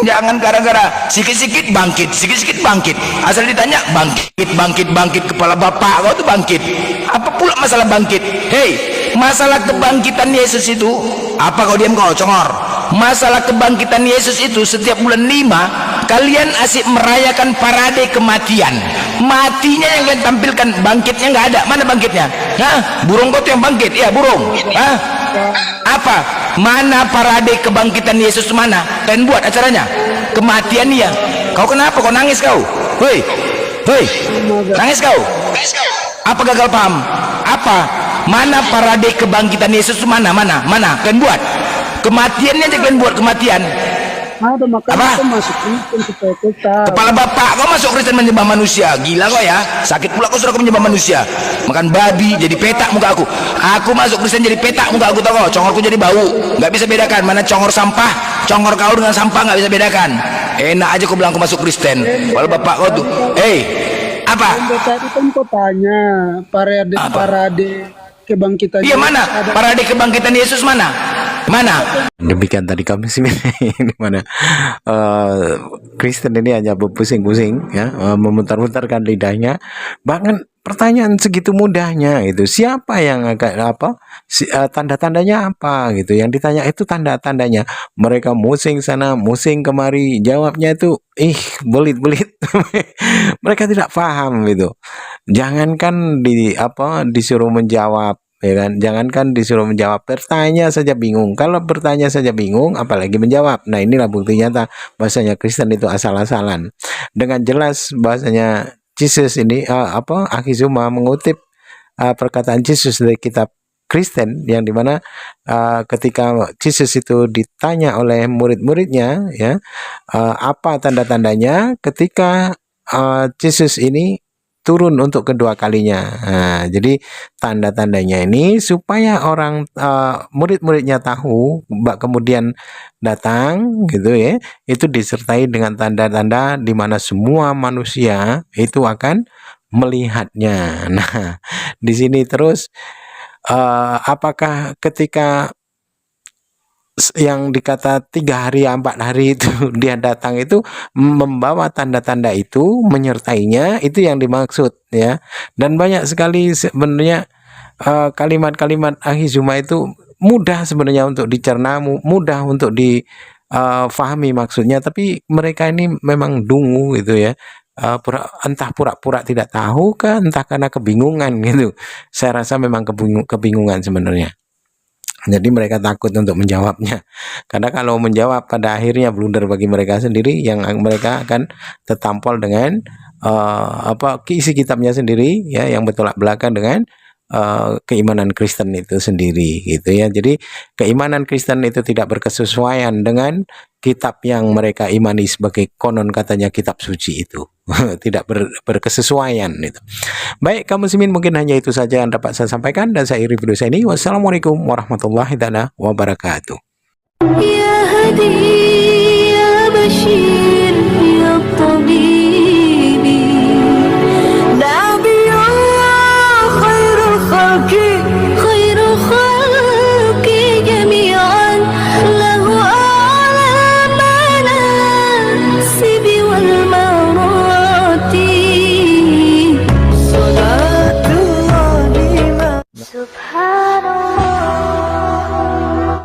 Jangan gara-gara sikit-sikit bangkit, asal ditanya bangkit kepala bapak kau tuh bangkit. Apa pula masalah bangkit? Hei, masalah kebangkitan Yesus itu apa kau diam kau congor? Masalah kebangkitan Yesus itu setiap bulan 5 kalian asik merayakan parade kematian. Matinya yang kalian tampilkan, bangkitnya nggak ada. Mana bangkitnya? Burung kau tuh yang bangkit, ya burung. Apa? Mana parade kebangkitan Yesus mana? Kalian buat acaranya? Kematian dia. Kau kenapa? Kau nangis kau? Hei, hei, nangis kau? Apa gagal paham? Apa? Mana parade kebangkitan Yesus mana? Mana? Kalian buat? Kematiannya aja kalian buat kematian. Ada makanya Apa? masuk Kristen supaya tetap. Kepala bapak kau masuk Kristen menyembah manusia. Gila kau ya. Sakit pula kau sudah kau menyembah manusia. Makan babi jadi petak muka aku. Aku masuk Kristen jadi petak muka aku, tau kau. Congorku jadi bau. Nggak bisa bedakan mana congor sampah. Congor kau dengan sampah nggak bisa bedakan. Enak aja kau bilang kau masuk Kristen. Kepala bapak kau tuh. Apa? Tadi kan kau tanya parade kebangkitan. Iya mana? Parade kebangkitan Yesus mana? Demikian tadi kami sih di mana Kristen ini hanya berpusing-pusing ya, memutar-mutarkan lidahnya. Bahkan pertanyaan segitu mudahnya itu, siapa yang tanda-tandanya apa gitu. Yang ditanya itu tanda-tandanya. Mereka musing sana, musing kemari, jawabnya itu belit-belit. Mereka tidak paham gitu. Jangankan disuruh menjawab, ya kan, jangankan disuruh menjawab, bertanya saja bingung. Kalau bertanya saja bingung, apalagi menjawab. Nah, inilah bukti nyata bahasanya Kristen itu asal-asalan. Dengan jelas bahasanya Jesus ini Akizuma mengutip perkataan Jesus dari kitab Kristen, yang dimana ketika Jesus itu ditanya oleh murid-muridnya, ya, apa tanda-tandanya ketika Jesus ini turun untuk kedua kalinya. Nah, jadi tanda-tandanya ini supaya orang murid-muridnya tahu, kemudian datang gitu ya, itu disertai dengan tanda-tanda di mana semua manusia itu akan melihatnya. Nah, di sini terus apakah ketika yang dikata 3 hari 4 hari itu dia datang itu membawa tanda-tanda itu, menyertainya, itu yang dimaksud ya. Dan banyak sekali sebenarnya kalimat-kalimat Akizuma itu mudah sebenarnya untuk dicerna, mudah untuk difahami maksudnya, tapi mereka ini memang dungu gitu ya. Entah pura-pura tidak tahu kah, entah karena kebingungan gitu. Saya rasa memang kebingungan sebenarnya. Jadi mereka takut untuk menjawabnya, karena kalau menjawab pada akhirnya blunder bagi mereka sendiri, yang mereka akan tertampol dengan isi kitabnya sendiri ya, yang bertolak belakang dengan keimanan Kristen itu sendiri gitu ya. Jadi keimanan Kristen itu tidak berkesesuaian dengan kitab yang mereka imani sebagai konon katanya kitab suci itu. Tidak berkesesuaian itu. Baik, kaum muslimin, mungkin hanya itu saja yang dapat saya sampaikan, dan saya akhiri video saya ini. Wassalamualaikum warahmatullahi wabarakatuh. Ya Hadi, Ya Bashir, Ya Tabib.